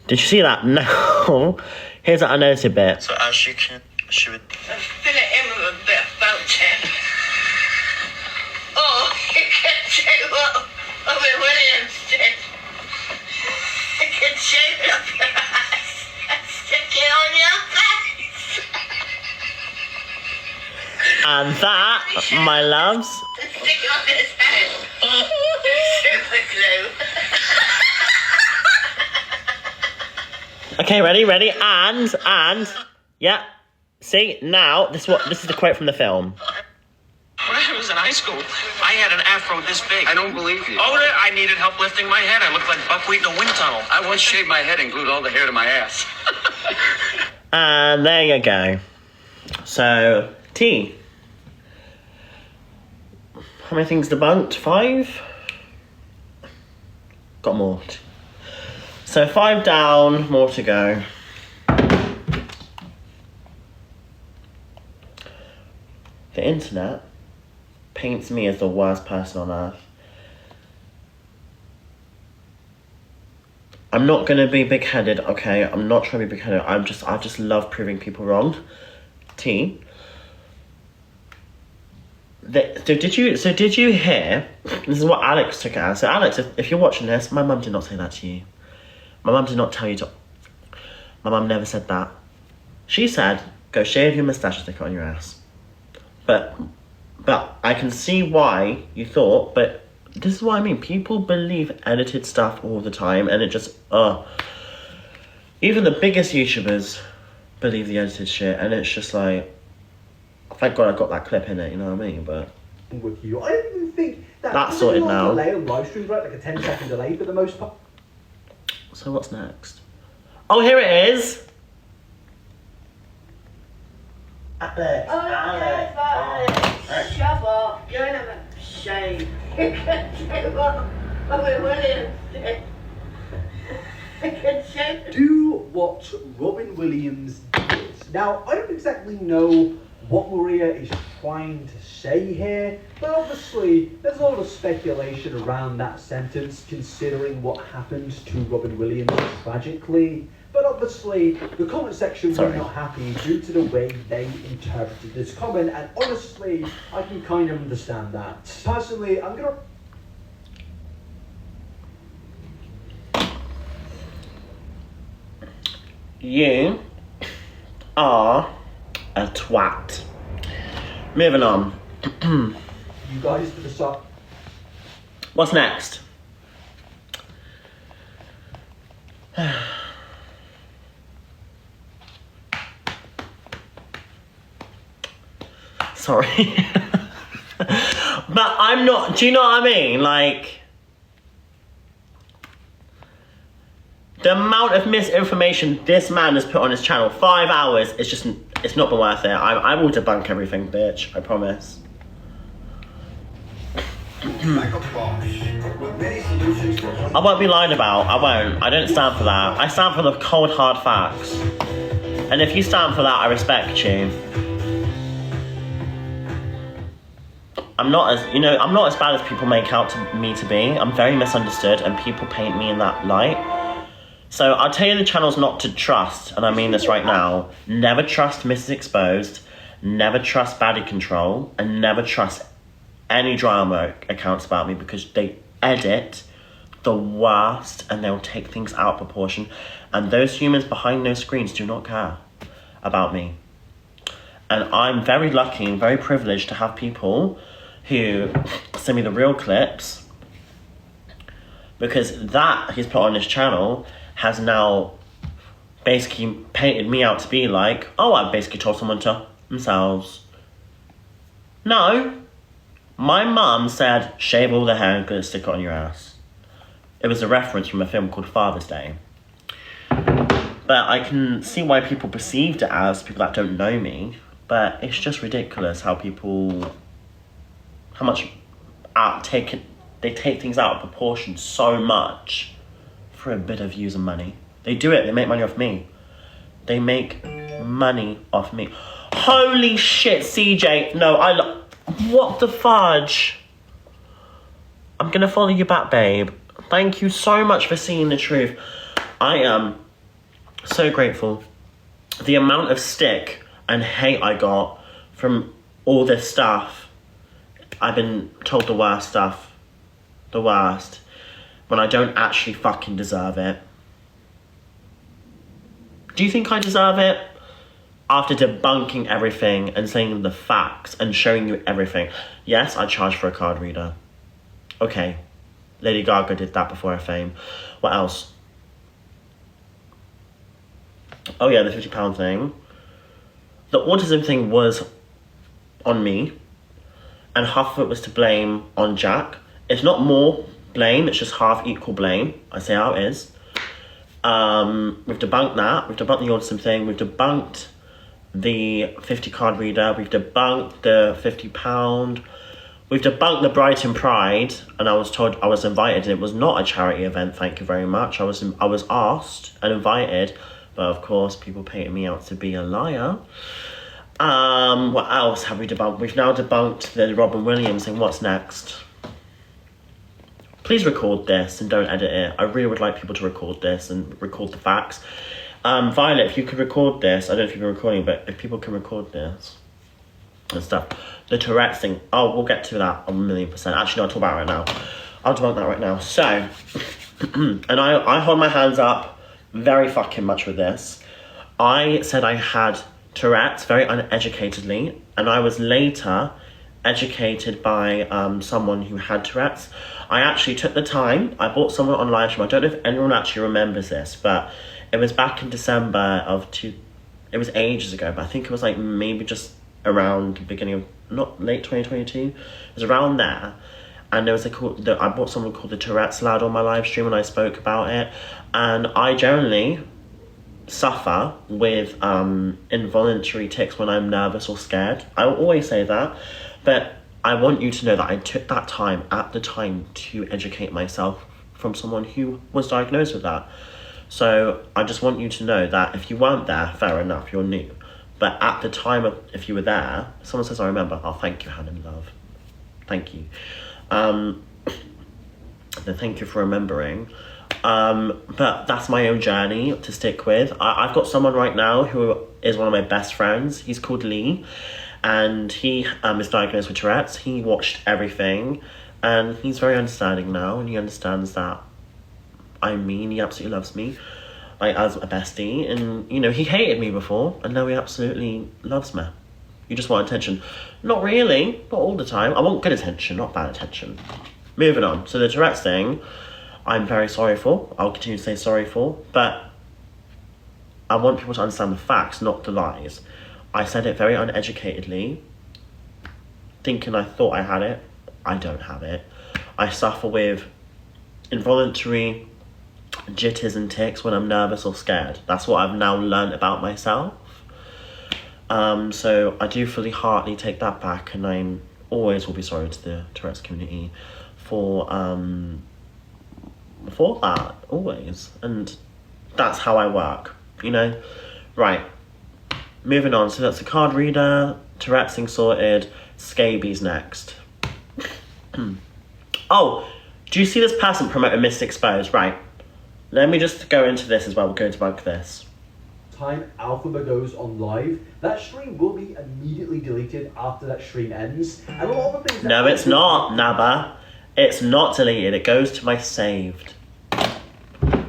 Did you see that? No. Here's that unedited bit. So as you can, she would... And fill it in with a bit of fountain. Or you can do what Robin Williams did. You can shave it up your ass and stick it on your face. And that, my loves... Stick it on his head. Super glue. Okay, ready, and... Yeah. See, now, this is the quote from the film. When I was in high school, I had an afro this big. I don't believe you. Oh, I needed help lifting my head. I looked like buckwheat in a wind tunnel. I once shaved my head and glued all the hair to my ass. And there you go. So, T. How many things debunked? 5? Got more. So 5 down, more to go. The internet paints me as the worst person on earth. I'm not gonna be big-headed, okay? I'm not trying to be big-headed. I just love proving people wrong. T. So did you hear? This is what Alex took it as. So Alex, if you're watching this, my mum did not say that to you. My mum did not tell you to. My mum never said that. She said, go shave your moustache and stick it on your ass. But I can see why you thought, but this is what I mean. People believe edited stuff all the time, and it just, even the biggest YouTubers believe the edited shit, and it's just like, thank God I got that clip in it, you know what I mean? But with you, I don't even think that's sorted now. Delay on live streams, right? Like a 10-second delay for the most part. So what's next? Oh, here it is. Alex. Shut up. You're gonna have a shave. You can do what Robin Williams did. You can shave. Do what Robin Williams did. Now, I don't exactly know what Maria is trying to say here, but obviously there's a lot of speculation around that sentence considering what happened to Robin Williams tragically. But obviously the comment section were not happy due to the way they interpreted this comment, and honestly I can kind of understand that. Personally, I'm gonna... You are a twat. Moving on. You guys decide. What's next? Sorry. But I'm not, do you know what I mean? Like, the amount of misinformation this man has put on his channel, 5 hours, it's just, it's not been worth it. I will debunk everything, bitch, I promise. I won't be lied about, I won't. I don't stand for that. I stand for the cold, hard facts. And if you stand for that, I respect you. I'm not as, you know, I'm not as bad as people make out to me to be. I'm very misunderstood and people paint me in that light. So I'll tell you the channels not to trust, and I mean this right now. Never trust Mrs. Exposed, never trust Baddie Control, and never trust any drama accounts about me because they edit the worst and they'll take things out of proportion. And those humans behind those screens do not care about me. And I'm very lucky and very privileged to have people who send me the real clips, because that he's put on his channel has now basically painted me out to be like, oh, I basically told someone to themselves. No, my mum said, shave all the hair and gonna stick it on your ass. It was a reference from a film called Father's Day. But I can see why people perceived it as people that don't know me, but it's just ridiculous how people, how much they take things out of proportion so much for a bit of views and money. They do it, they make money off me. They make money off me. Holy shit, CJ, no, what the fudge? I'm gonna follow you back, babe. Thank you so much for seeing the truth. I am so grateful. The amount of stick and hate I got from all this stuff, I've been told the worst stuff. The worst. When I don't actually fucking deserve it. Do you think I deserve it? After debunking everything and saying the facts and showing you everything. Yes, I charge for a card reader. Okay. Lady Gaga did that before her fame. What else? Oh yeah, the £50 thing. The autism thing was on me, and half of it was to blame on Jack. It's not more blame, it's just half equal blame. I say how it is. We've debunked that. We've debunked the autism thing. We've debunked the 50 card reader. We've debunked the £50. We've debunked the Brighton Pride, and I was told I was invited, and it was not a charity event, thank you very much. I was asked and invited, but of course people painted me out to be a liar. What else have we debunked? We've now debunked the Robin Williams thing. What's next? Please record this and don't edit it. I really would like people to record this and record the facts. Violet, if you could record this, I don't know if you've been recording, but if people can record this and stuff. The Tourette's thing, oh, we'll get to that 1,000,000%. Actually, no, I'll talk about it right now. I'll debunk that right now. So, and I hold my hands up very fucking much with this. I said I had Tourette's very uneducatedly, and I was later educated by someone who had Tourette's. I actually took the time, I bought someone on live stream. I don't know if anyone actually remembers this, but it was back in December it was ages ago, but I think it was like maybe just around the beginning of, not late 2022, it was around there. And there was I bought someone called the Tourette's lad on my live stream and I spoke about it. And I generally suffer with involuntary tics when I'm nervous or scared. I will always say that, but I want you to know that I took that time at the time to educate myself from someone who was diagnosed with that. So I just want you to know that if you weren't there, fair enough, you're new. But at the time, if you were there, someone says, I remember, oh, thank you, Hannah, love. Thank you. Thank you for remembering. But that's my own journey to stick with. I've got someone right now who is one of my best friends. He's called Lee, and he is diagnosed with Tourette's. He watched everything, and he's very understanding now, and he understands that he absolutely loves me, like as a bestie. And you know, he hated me before, and now he absolutely loves me. You just want attention. Not really, not all the time. I want good attention, not bad attention. Moving on. So the Tourette's thing, I'm very sorry for. I'll continue to say sorry for. But I want people to understand the facts, not the lies. I said it very uneducatedly, thinking I thought I had it. I don't have it. I suffer with involuntary jitters and tics when I'm nervous or scared. That's what I've now learned about myself. So I do fully heartedly take that back, and I always will be sorry to the Tourette's community for that, always. And that's how I work, you know? Right, moving on. So that's the card reader, Tourette's thing sorted, scabies next. Oh, do you see this person promoting Miss Exposed? Right, let me just go into this as well. We're going to debunk this. Time Elphaba goes on live, that stream will be immediately deleted after that stream ends. And a lot of the things that No, it's not, Nabba. It's not deleted. It goes to my saved.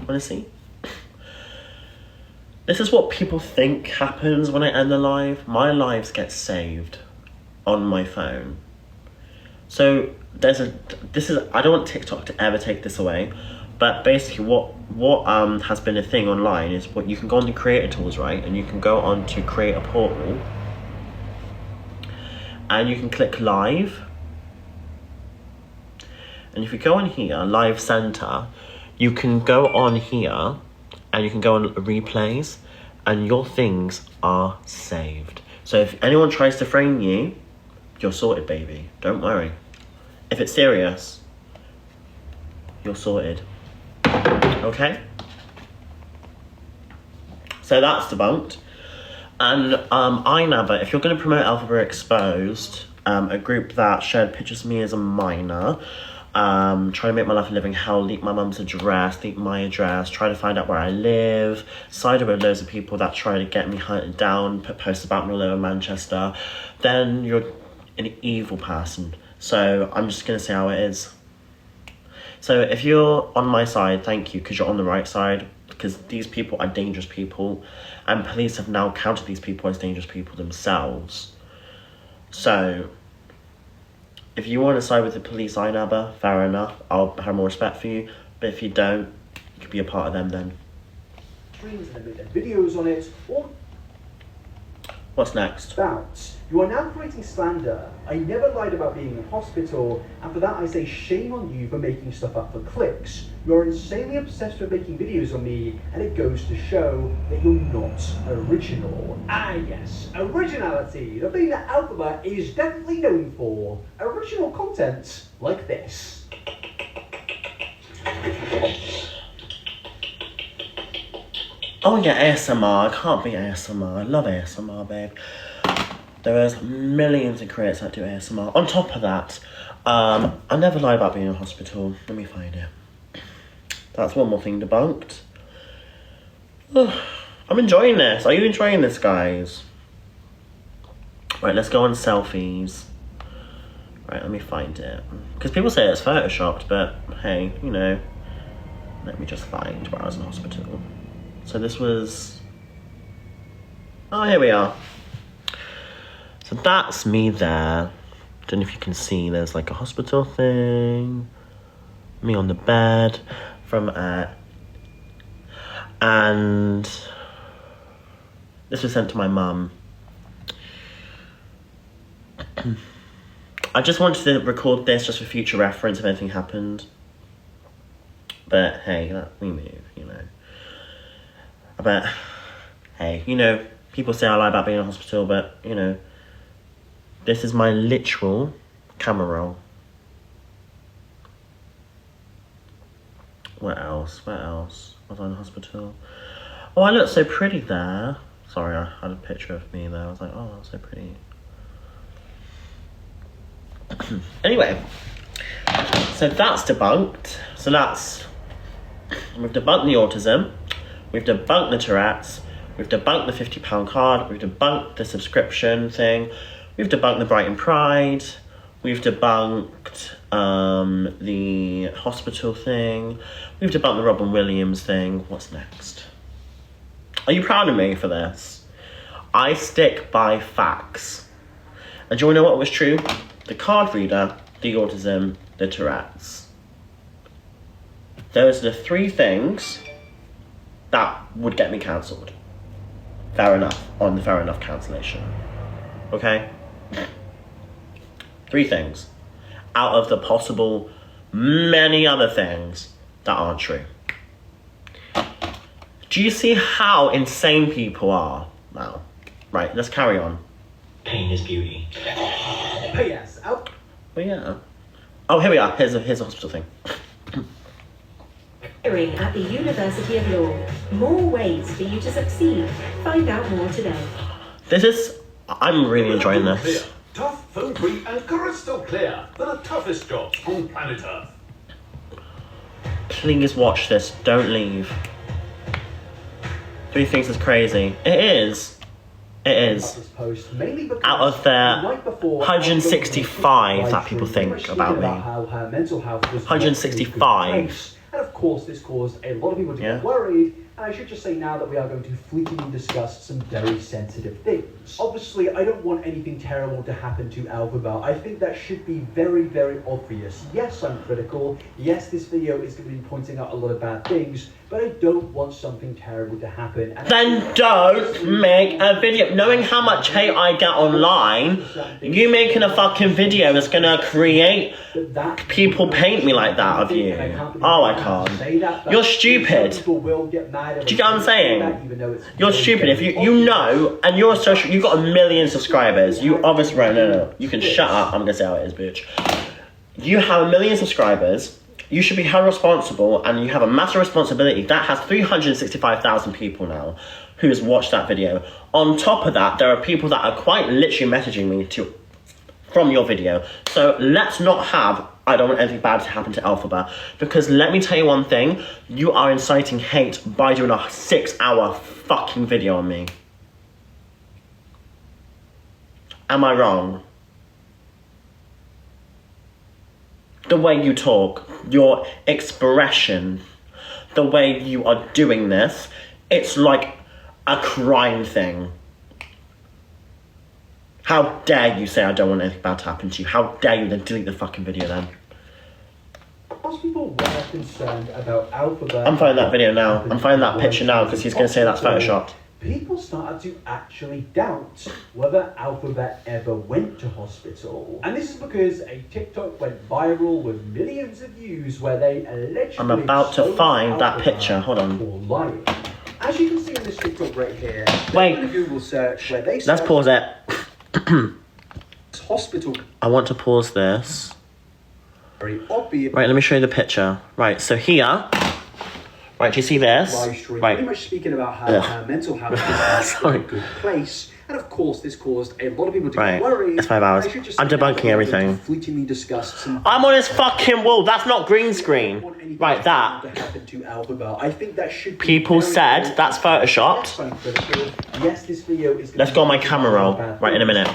Wanna see? This is what people think happens when I end the live. My lives get saved on my phone. So I don't want TikTok to ever take this away, but basically what has been a thing online is what you can go on the creator tools, right? And you can go on to create a portal and you can click live. And if you go on here, live center, you can go on here and you can go on replays and your things are saved. So if anyone tries to frame you, you're sorted, baby. Don't worry. If it's serious, you're sorted. Okay? So that's debunked. And Inabber, if you're going to promote Elphaba Exposed, a group that shared pictures of me as a minor, trying to make my life a living hell, leak my mum's address, leak my address, try to find out where I live, sided with loads of people that try to get me hunted down, put posts about me all over Manchester, then you're an evil person. So I'm just going to say how it is. So if you're on my side, thank you, because you're on the right side, because these people are dangerous people, and police have now counted these people as dangerous people themselves. So if you want to side with the police, Inabber, fair enough, I'll have more respect for you, but if you don't, you could be a part of them then. Streams and make their videos on it, or What's next? about. You are now creating slander. I never lied about being in hospital, and for that I say shame on you for making stuff up for clicks. You are insanely obsessed with making videos on me, and it goes to show that you're not original. Ah yes, originality, the thing that Elphaba is definitely known for. Original content like this. Oh yeah, ASMR. I can't beat ASMR. I love ASMR, babe. There is millions of creators that do ASMR. On top of that, I never lie about being in hospital. Let me find it. That's one more thing debunked. I'm enjoying this. Are you enjoying this, guys? Right, let's go on selfies. Right, let me find it. Because people say it's photoshopped, but hey, you know. Let me just find where I was in hospital. So this was... Oh, here we are. So that's me there. Don't know if you can see, there's like a hospital thing. Me on the bed from and this was sent to my mum. I just wanted to record this just for future reference if anything happened. But hey, we move, you know. But hey, you know, people say I lie about being in a hospital, but you know, this is my literal camera roll. What else? Where else? Was I in the hospital? Oh, I look so pretty there. Sorry, I had a picture of me there. I was like, oh, that's so pretty. Anyway, so that's debunked. So we've debunked the autism, we've debunked the Tourette's, we've debunked the £50 card, we've debunked the subscription thing, we've debunked the Brighton Pride, we've debunked the hospital thing, we've debunked the Robin Williams thing. What's next? Are you proud of me for this? I stick by facts. And do you want to know what was true? The card reader, the autism, the Tourette's. Those are the 3 things that would get me cancelled. Fair enough, on the fair enough cancellation. Okay? 3 things. Out of the possible many other things that aren't true. Do you see how insane people are now? Right, let's carry on. Pain is beauty. P.S. Oh, yeah. Oh, here we are. Here's a hospital thing. Hearing at the University of Law. More ways for you to succeed. Find out more today. I'm really enjoying this. Clear. Tough, foam-free and crystal clear for the toughest jobs on planet Earth. Please watch this. Don't leave. 3 things is crazy. It is. Post, mainly because Out of the right before 165 that people think about me. How her mental health was 165. And of course, this caused a lot of people to Yeah. get worried. And I should just say now that we are going to fleetingly discuss some very sensitive things. Obviously, I don't want anything terrible to happen to Elphaba. I think that should be very, very obvious. Yes, I'm critical. Yes, this video is going to be pointing out a lot of bad things, but I don't want something terrible to happen. And Then don't make a video. Knowing how much hate I get online, you making a fucking video is gonna create people paint me like that of you. Oh, I can't. You're stupid. Do you get what I'm saying? You're stupid. If you know, and you're a social, you've got 1 million subscribers. You obviously, right, no. You can shut up. I'm gonna say how it is, bitch. You have 1 million subscribers. You should be held responsible, and you have a massive responsibility. That has 365,000 people now who has watched that video. On top of that, there are people that are quite literally messaging me from your video. So let's not have, I don't want anything bad to happen to Elphaba, because let me tell you one thing, you are inciting hate by doing a 6-hour fucking video on me. Am I wrong? The way you talk, your expression, the way you are doing this, it's like a crime thing. How dare you say I don't want anything bad to happen to you? How dare you then delete the fucking video then? most people were concerned about Elphaba. I'm finding that video now. I'm finding that picture now because he's going to say that's photoshopped. People started to actually doubt whether Elphaba ever went to hospital. And this is because a TikTok went viral with millions of views where they allegedly... I'm about to find that Elphaba picture. Hold on. for lying. As you can see in this TikTok right here, Wait. a Google search where they Let's pause it. hospital. I want to pause this. Very obvious. Right, let me show you the picture. Right, so here... Right, do you see this? Live stream, Right. pretty much speaking about how her mental health is in a good place. And of course, this caused a lot of people to get worried. It's 5 hours. I should just I'm say debunking that everything. Fleetingly discussed some. I'm on his fucking wall. That's not green screen. Right, that. To happen to Elphaba. I think that should be People very said important. that's photoshopped. Yes, I'm critical. Yes, this video is. Let's go on my camera roll. Right, in a minute.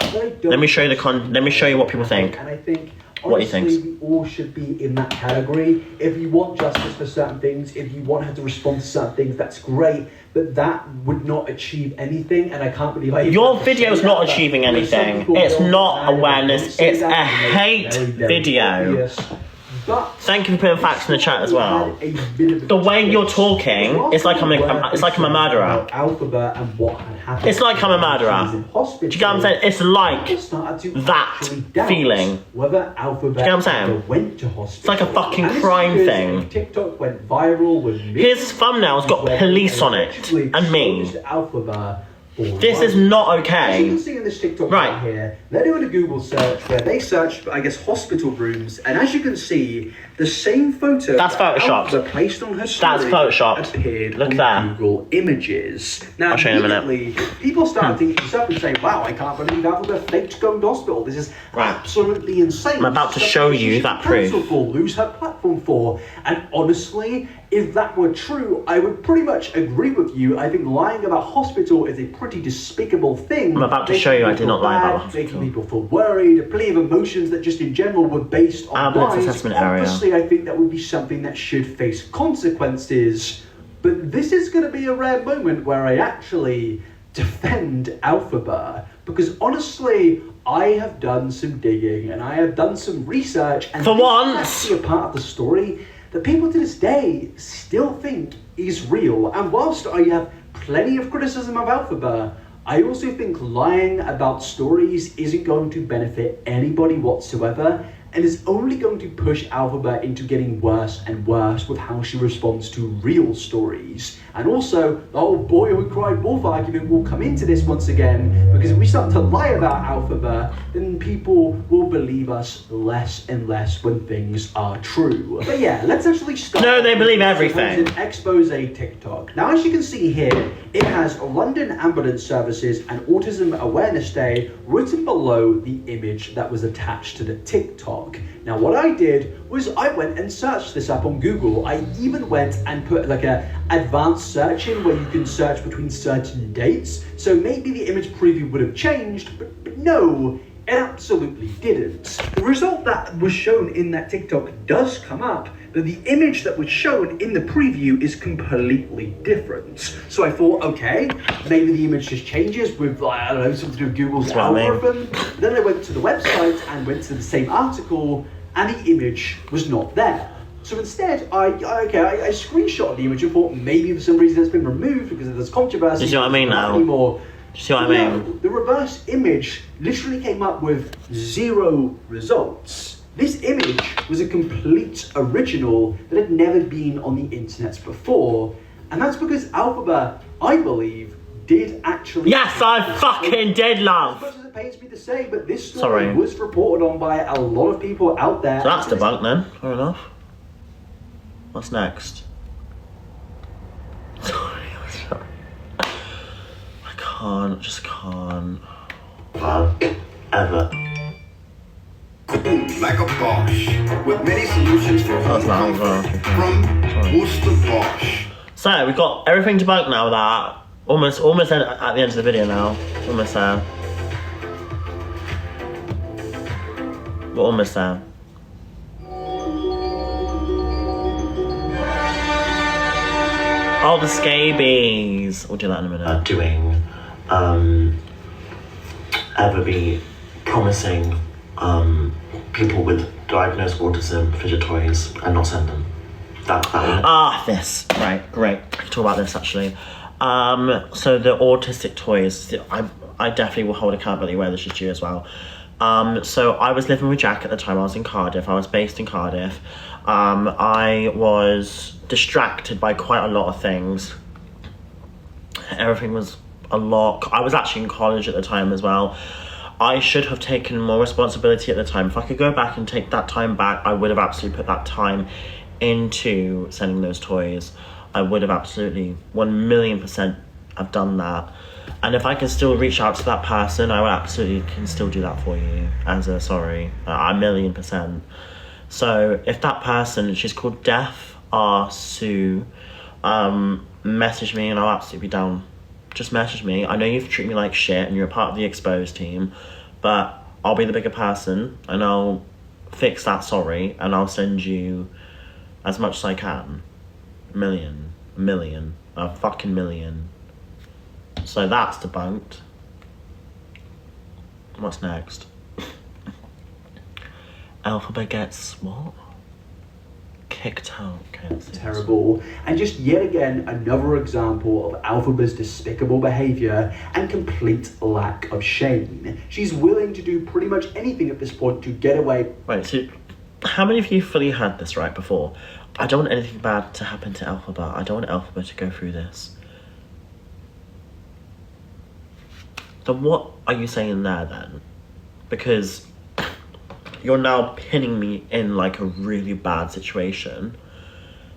Let me show you Let me show you what people think. And I think. What do you think? Honestly, we all should be in that category. If you want justice for certain things, if you want her to respond to certain things, that's great. But that would not achieve anything, and I can't believe I... Your video's not achieving anything. It's not awareness. It's a hate video. But Thank you for putting facts in the chat as well. The way you're talking, it's like I'm a murderer. Elphaba and what had happened. It's like I'm a murderer. Do you get what I'm saying? It's like that feeling. Whether Elphaba Do you get what I'm saying? went to hospital. It's like a fucking And this is crime because thing. TikTok went viral with His thumbnail's got police on it and me. Elphaba. This is not As you okay. can see in this TikTok Right. right here, they're doing a Google search where they search, I guess, hospital rooms, and as you can see, the same photo That's that photoshopped. Elphaba placed on her story That's photoshopped. appeared Look on there. Google Images. Now, I'll show you in a minute. immediately, people started thinking to themselves and saying, "Wow, I can't believe Elphaba faked going to hospital. This is Right. absolutely insane." I'm about to Something show she you should that be cancelled proof. for, lose her platform for. And honestly, if that were true, I would pretty much agree with you. I think lying about hospital is a pretty despicable thing. I'm about to Making show you I people did not lie feel about bad, hospital. making people feel worried, plenty of emotions that just in general were based on Ambulance lies. assessment area. Obviously, I think that would be something that should face consequences. But this is going to be a rare moment where I actually defend Elphaba, because honestly, I have done some digging and I have done some research, and For this once! is actually a part of the story that people to this day still think is real. And whilst I have plenty of criticism of Elphaba, I also think lying about stories isn't going to benefit anybody whatsoever, and is only going to push Elphaba into getting worse and worse with how she responds to real stories. And also, the whole boy who cried wolf argument will come into this once again, because if we start to lie about Elphaba, then people will believe us less and less when things are true. But yeah, let's actually start. No, they believe everything. Expose TikTok. Now, as you can see here, it has London Ambulance Services and Autism Awareness Day written below the image that was attached to the TikTok. Now, what I did was I went and searched this up on Google. I even went and put like a advanced search in where you can search between certain dates. So maybe the image preview would have changed, but no, it absolutely didn't. The result that was shown in that TikTok does come up, but the image that was shown in the preview is completely different. So I thought, okay, maybe the image just changes with, I don't know, something to do with Google's algorithm. Then I went to the website and went to the same article, and the image was not there. So instead, I screenshotted the image and thought maybe for some reason it's been removed because of this controversy. You see what I mean now? Anymore. You see what I mean? No, the reverse image literally came up with 0 results. This image was a complete original that had never been on the internet before. And that's because Elphaba, I believe, did actually... Yes, I fucking did, love! As much as it pains me to say, but this story was reported on by a lot of people out there. So that's debunked then, fair enough. What's next? Sorry. I just can't. Ever. Like a Bosch, with many solutions for home comfort from Worcester Bosch. So we've got everything debunked now. That almost at the end of the video now. Almost there. We're almost there. Oh, the scabies. We'll do that in a minute. Doing, ever be promising people with diagnosed autism fidget toys and not send them. This. Right, great. I can talk about this actually. So the autistic toys, I definitely will hold accountability where this is due as well. So I was living with Jack at the time. I was in Cardiff. I was based in Cardiff. I was distracted by quite a lot of things. Everything was a lot. I was actually in college at the time as well. I should have taken more responsibility at the time. If I could go back and take that time back, I would have absolutely put that time into sending those toys. I would have absolutely 1,000,000% have done that. And if I can still reach out to that person, I would absolutely can still do that for you as a sorry, 1,000,000%. So if that person, she's called Def R Sue, message me and I'll absolutely be down. Just message me. I know you've treated me like shit and you're a part of the exposed team, but I'll be the bigger person and I'll fix that sorry and I'll send you as much as I can. A fucking million. So that's debunked. What's next? Elphaba gets what? Kicked out. Okay, terrible. And just yet again another example of Elphaba's despicable behaviour and complete lack of shame. She's willing to do pretty much anything at this point to get away. Right, so how many of you fully had this right before? I don't want anything bad to happen to Elphaba. I don't want Elphaba to go through this. So what are you saying there then? Because you're now pinning me in like a really bad situation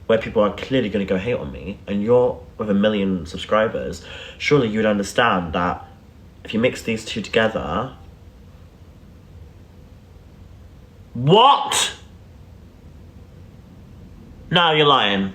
where people are clearly going to go hate on me, and you're with 1 million subscribers. Surely you'd understand that if you mix these two together... What? No, you're lying.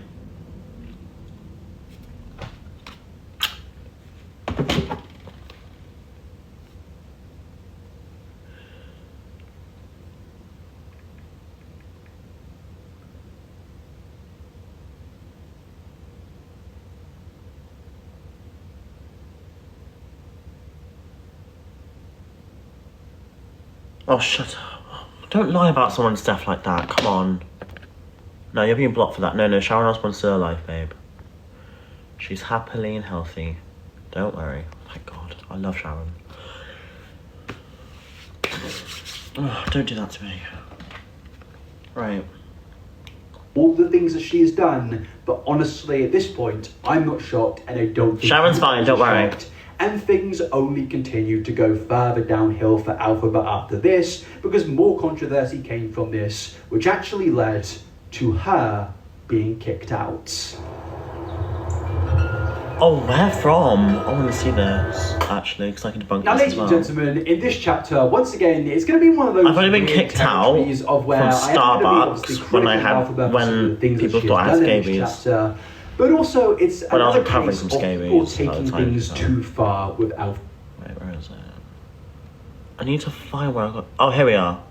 Oh, shut up. Don't lie about someone's death like that. Come on. No, you're being blocked for that. No, Sharon Osbourne's still alive, babe. She's happily and healthy. Don't worry. Thank God. I love Sharon. Oh, don't do that to me. Right. All the things that she has done, but honestly, at this point, I'm not shocked, and I don't think Sharon's fine, don't worry. And things only continued to go further downhill for Elphaba after this, because more controversy came from this, which actually led to her being kicked out. Oh, where from? I want to see this, actually, because I can debunk Now, this ladies as well. and gentlemen, in this chapter, once again, it's going to be one of those. I've only been weird kicked out territories of where from I am gonna be Starbucks obviously when I critiquing had- Elphaba for when some of the things that people she thought has I had done in this scabies. chapter. But also, it's When I was another recovering case from of scabies, people by the taking time things so. too far with Elphaba. Wait, where is it? I need to find where I got... Oh, here we are.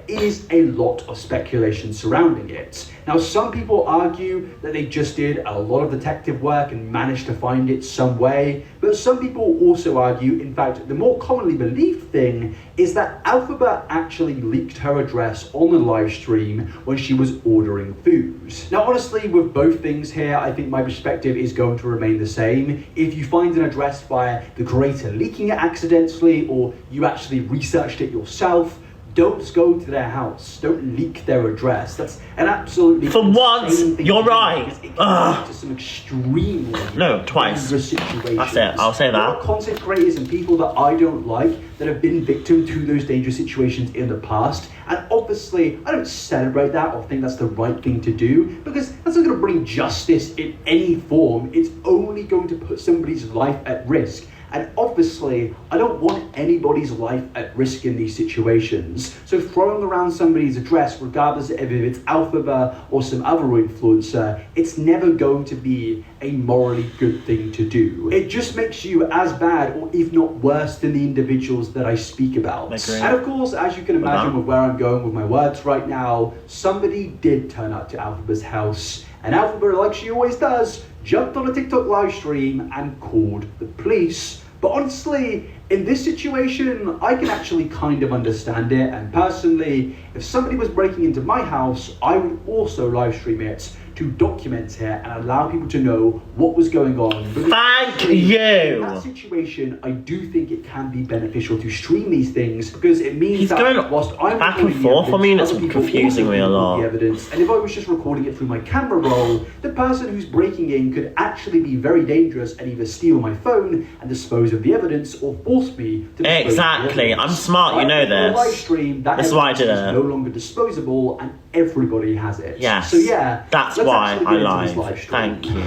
Is a lot of speculation surrounding it. Now, some people argue that they just did a lot of detective work and managed to find it some way, but some people also argue, in fact, the more commonly believed thing is that Elphaba actually leaked her address on the live stream when she was ordering food. Now, honestly, with both things here, I think my perspective is going to remain the same. If you find an address via the creator leaking it accidentally, or you actually researched it yourself, don't go to their house. Don't leak their address. That's an absolutely For once, insane thing you're to do, right. because it can lead to some extremely No, twice. dangerous situations. That's it, I'll say that. There are content creators and people that I don't like that have been victim to those dangerous situations in the past, and obviously I don't celebrate that or think that's the right thing to do, because that's not going to bring justice in any form. It's only going to put somebody's life at risk. And obviously, I don't want anybody's life at risk in these situations. So throwing around somebody's address, regardless of if it's Elphaba or some other influencer, it's never going to be a morally good thing to do. It just makes you as bad, or if not worse, than the individuals that I speak about. And of course, as you can imagine with where I'm going with my words right now, somebody did turn up to Elphaba's house, and Elphaba, like she always does, jumped on a TikTok live stream and called the police. But honestly, in this situation, I can actually kind of understand it. And personally, if somebody was breaking into my house, I would also live stream it to document it and allow people to know what was going on. Thank you! In that situation, I do think it can be beneficial to stream these things, because it means He's that going whilst I'm back and recording the forth. I evidence, mean, it's other people confusing also me a record lot. the evidence, and if I was just recording it through my camera roll, the person who's breaking in could actually be very dangerous and either steal my phone and dispose of the evidence, or force me to dispose Exactly. of the evidence. I'm smart, you know On a live this. stream, that This is why I evidence did is it. no longer disposable, and everybody has it. Yes. So yeah, That's let's why actually I get into lied. this live stream. Thank you.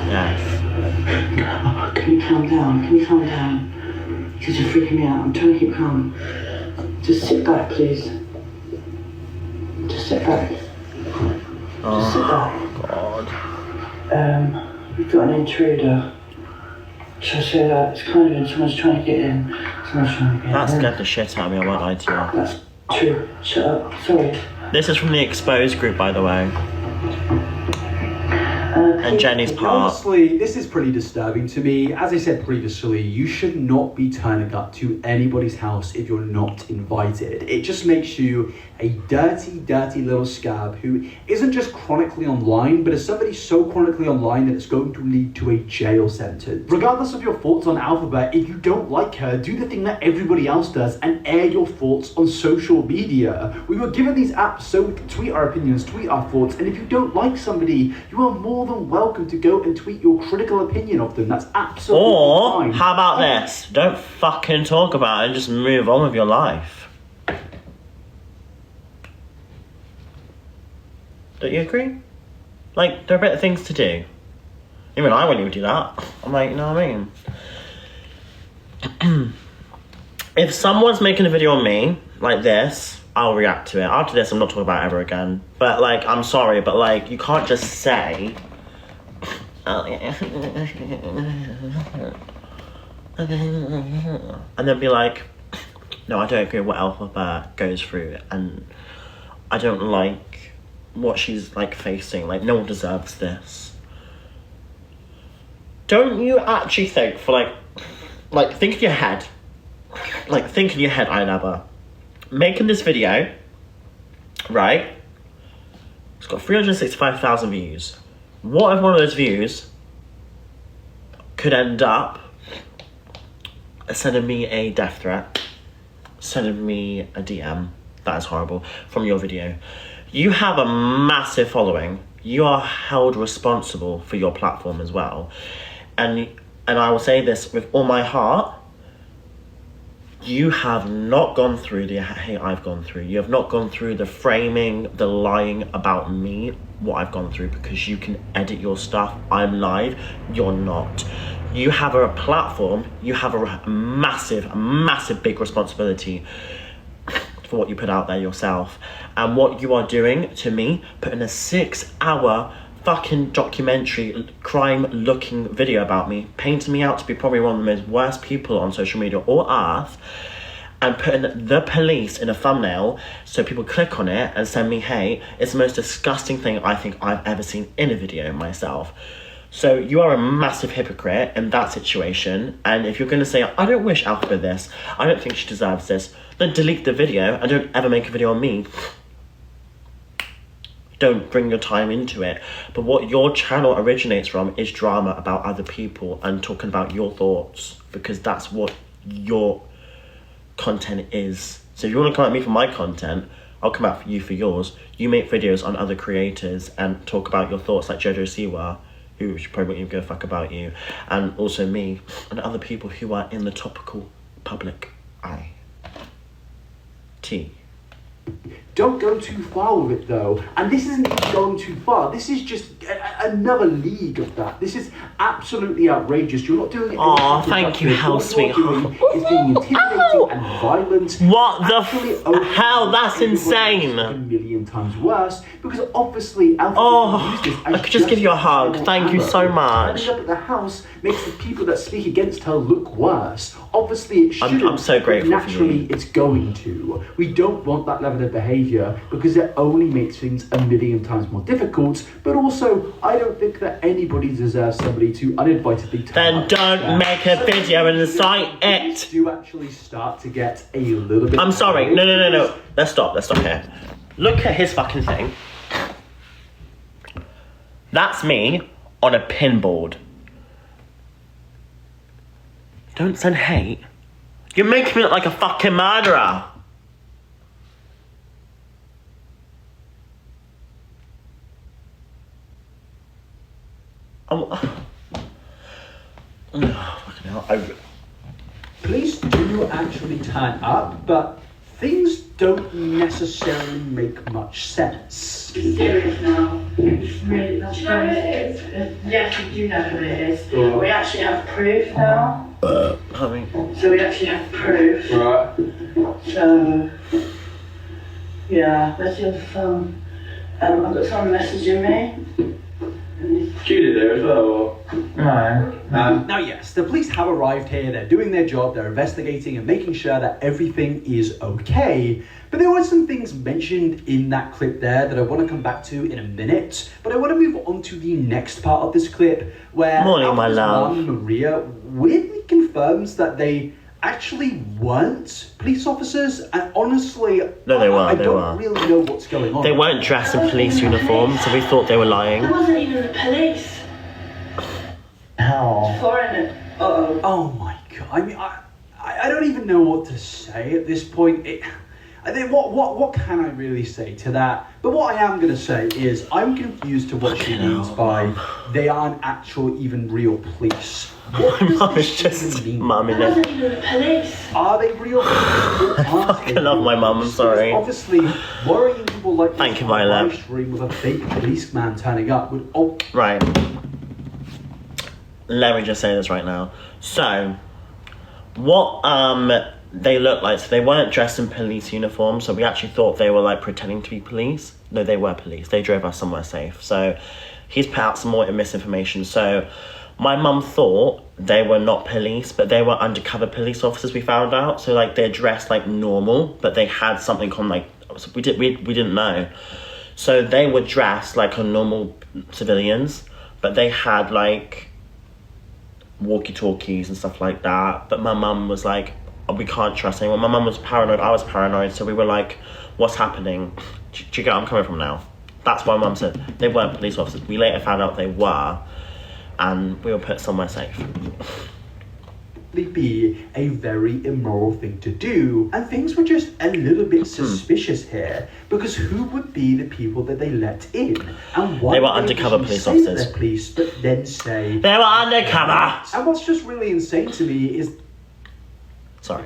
Yes. Can you calm down? Can you calm down? Because you're freaking me out. I'm trying to keep calm. Just sit back, please. Just sit back. Just sit back. God. We've got an intruder. Should I say that? It's kind of someone's trying to get in. Someone's trying to get That in. scared the shit out of me, I won't lie to you. That's true. Shut up. Sorry. This is from the Exposed group, by the way. And Jenny's part. Honestly, this is pretty disturbing to me. As I said previously, you should not be turning up to anybody's house if you're not invited. It just makes you a dirty, dirty little scab who isn't just chronically online, but is somebody so chronically online that it's going to lead to a jail sentence. Regardless of your thoughts on Elphaba, if you don't like her, do the thing that everybody else does and air your thoughts on social media. We were given these apps so we can tweet our opinions, tweet our thoughts, and if you don't like somebody, you are more than welcome to go and tweet your critical opinion of them. That's absolutely fine. Or, how about this? Don't fucking talk about it and just move on with your life. Don't you agree? Like, there are better things to do. Even I wouldn't even do that. I'm like, you know what I mean? If someone's making a video on me, like this, I'll react to it. After this, I'm not talking about it ever again. But, like, I'm sorry, but, like, you can't just say... and then be like, no, I don't agree with what Elphaba goes through, and I don't like what she's like facing. Like, no one deserves this. Don't you actually think for like think in your head, like, think in your head, Inabber. Making this video, right? It's got 365,000 views. What if one of those views could end up sending me a death threat, sending me a DM? That is horrible. From your video. You have a massive following. You are held responsible for your platform as well. And I will say this with all my heart, you have not gone through the hate I've gone through. You have not gone through the framing, the lying about me, what I've gone through, because you can edit your stuff. I'm live, you're not. You have a platform, you have a massive big responsibility for what you put out there yourself. And what you are doing to me, putting a 6-hour fucking documentary crime looking video about me, painting me out to be probably one of the most worst people on social media or earth, and putting the police in a thumbnail so people click on it and send me hate, is the most disgusting thing I think I've ever seen in a video myself. So you are a massive hypocrite in that situation, and if you're going to say, I don't wish Elphaba this, I don't think she deserves this, then delete the video and don't ever make a video on me. Don't bring your time into it. But what your channel originates from is drama about other people and talking about your thoughts, because that's what your content is. So if you want to come at me for my content, I'll come at you for yours. You make videos on other creators and talk about your thoughts, like Jojo Siwa, who probably won't even give a fuck about you, and also me and other people who are in the topical public eye. T. Don't go too far with it though, and this isn't even going too far. This is just another league of that. This is absolutely outrageous. You're not doing it. Oh, thank you, hell, sweetheart. It's being intimidating and violent. What the hell? That's insane. A million times worse, because obviously Elphaba used this. I could just give you a hug. Thank you so much. Ending up at the house makes the people that speak against her look worse. Obviously, it shouldn't. I'm so grateful. Naturally, it's going to. We don't want that level of behaviour, because it only makes things a million times more difficult. But also, I don't think that anybody deserves somebody to uninvitedly turn Then up. don't make a video and incite it. Do actually start to get a little bit. I'm sorry. No. Let's stop here. Look at his fucking thing. That's me on a pinboard. Don't send hate. You're making me look like a fucking murderer. Oh, fucking hell. Police do actually turn up, but things don't necessarily make much sense. It's serious now. It's really not. Do you know who it is? Yes, we do know who it is. Yeah. We actually have proof now. So we actually have proof. Right. So, yeah, let's see on the phone. I've got someone messaging me. Judy there as well? Or? No. Now, yes, the police have arrived here. They're doing their job. They're investigating and making sure that everything is okay. But there were some things mentioned in that clip there that I want to come back to in a minute. But I want to move on to the next part of this clip, where Morning, my love. mom, Maria, weirdly confirms that they actually weren't police officers, and honestly, No, they were. I don't really know what's going on. They weren't dressed in police uniforms, so we thought they were lying. There wasn't even the police. How? Foreigner. Oh my god! I mean, I don't even know what to say at this point. I think what can I really say to that? But what I am going to say is I'm confused to what she means by they aren't actual even real police. What My does mum this is just even mean? mum in There it. wasn't even the police. Are they real police? Or aren't fucking they love real my mum, I'm police? sorry. Obviously, worrying people like this Thank you, on a Violet. live stream with a fake policeman turning up would Right. Let me just say this right now. So, what they look like, so they weren't dressed in police uniforms, so we actually thought they were like pretending to be police. No, they were police. They drove us somewhere safe. So, he's put out some more misinformation. So, my mum thought they were not police, but they were undercover police officers, we found out. So, like, they're dressed like normal, but they had something on, like, we didn't know. So, they were dressed like on normal civilians, but they had, like, walkie-talkies and stuff like that. But my mum was like, we can't trust anyone. My mum was paranoid, I was paranoid, so we were like, what's happening? Do you get where I'm coming from now? That's why Mum said they weren't police officers. We later found out they were, and we were put somewhere safe. Be a very immoral thing to do, and things were just a little bit suspicious here, because who would be the people that they let in, and why they were undercover police say officers. They're police, but then say they were undercover. And what's just really insane to me is, sorry.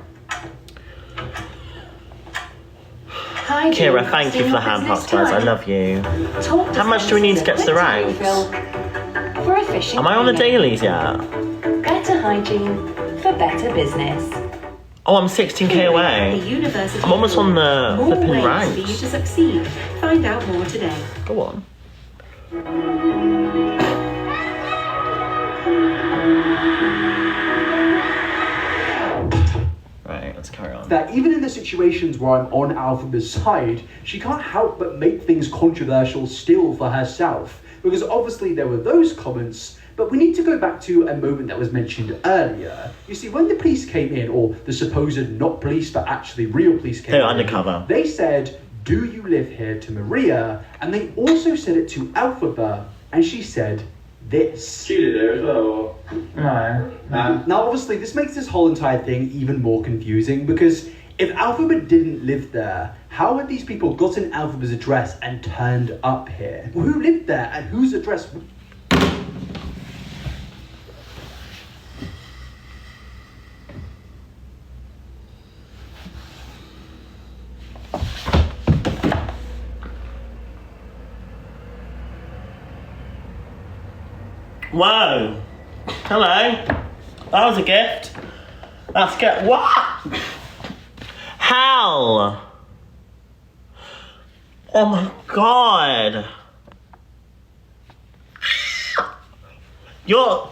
Hi, Kira, thank you for the hand hearts, guys. I love you. How much do we need to get to the ranks? For a fishing Am I on the dailies yet? Better hygiene for better business. Oh, I'm 16k away. The university I'm almost on the more flipping ways ranks. for you to succeed. Find out more today. Go on. Right, let's carry on. that even in the situations where I'm on Elphaba's side, she can't help but make things controversial still for herself. Because obviously there were those comments, but we need to go back to a moment that was mentioned earlier. You see, when the police came in, or the supposed not police, but actually real police came in. They were undercover. They said, "Do you live here?" to Maria, and they also said it to Elphaba, and she said this. She did there as well. No. Now, obviously, this makes this whole entire thing even more confusing, because if Elphaba didn't live there, how had these people gotten Elphaba's address and turned up here? Who lived there and whose address? Whoa! Hello. That was a gift. Let's get what? How? Oh my god. You're.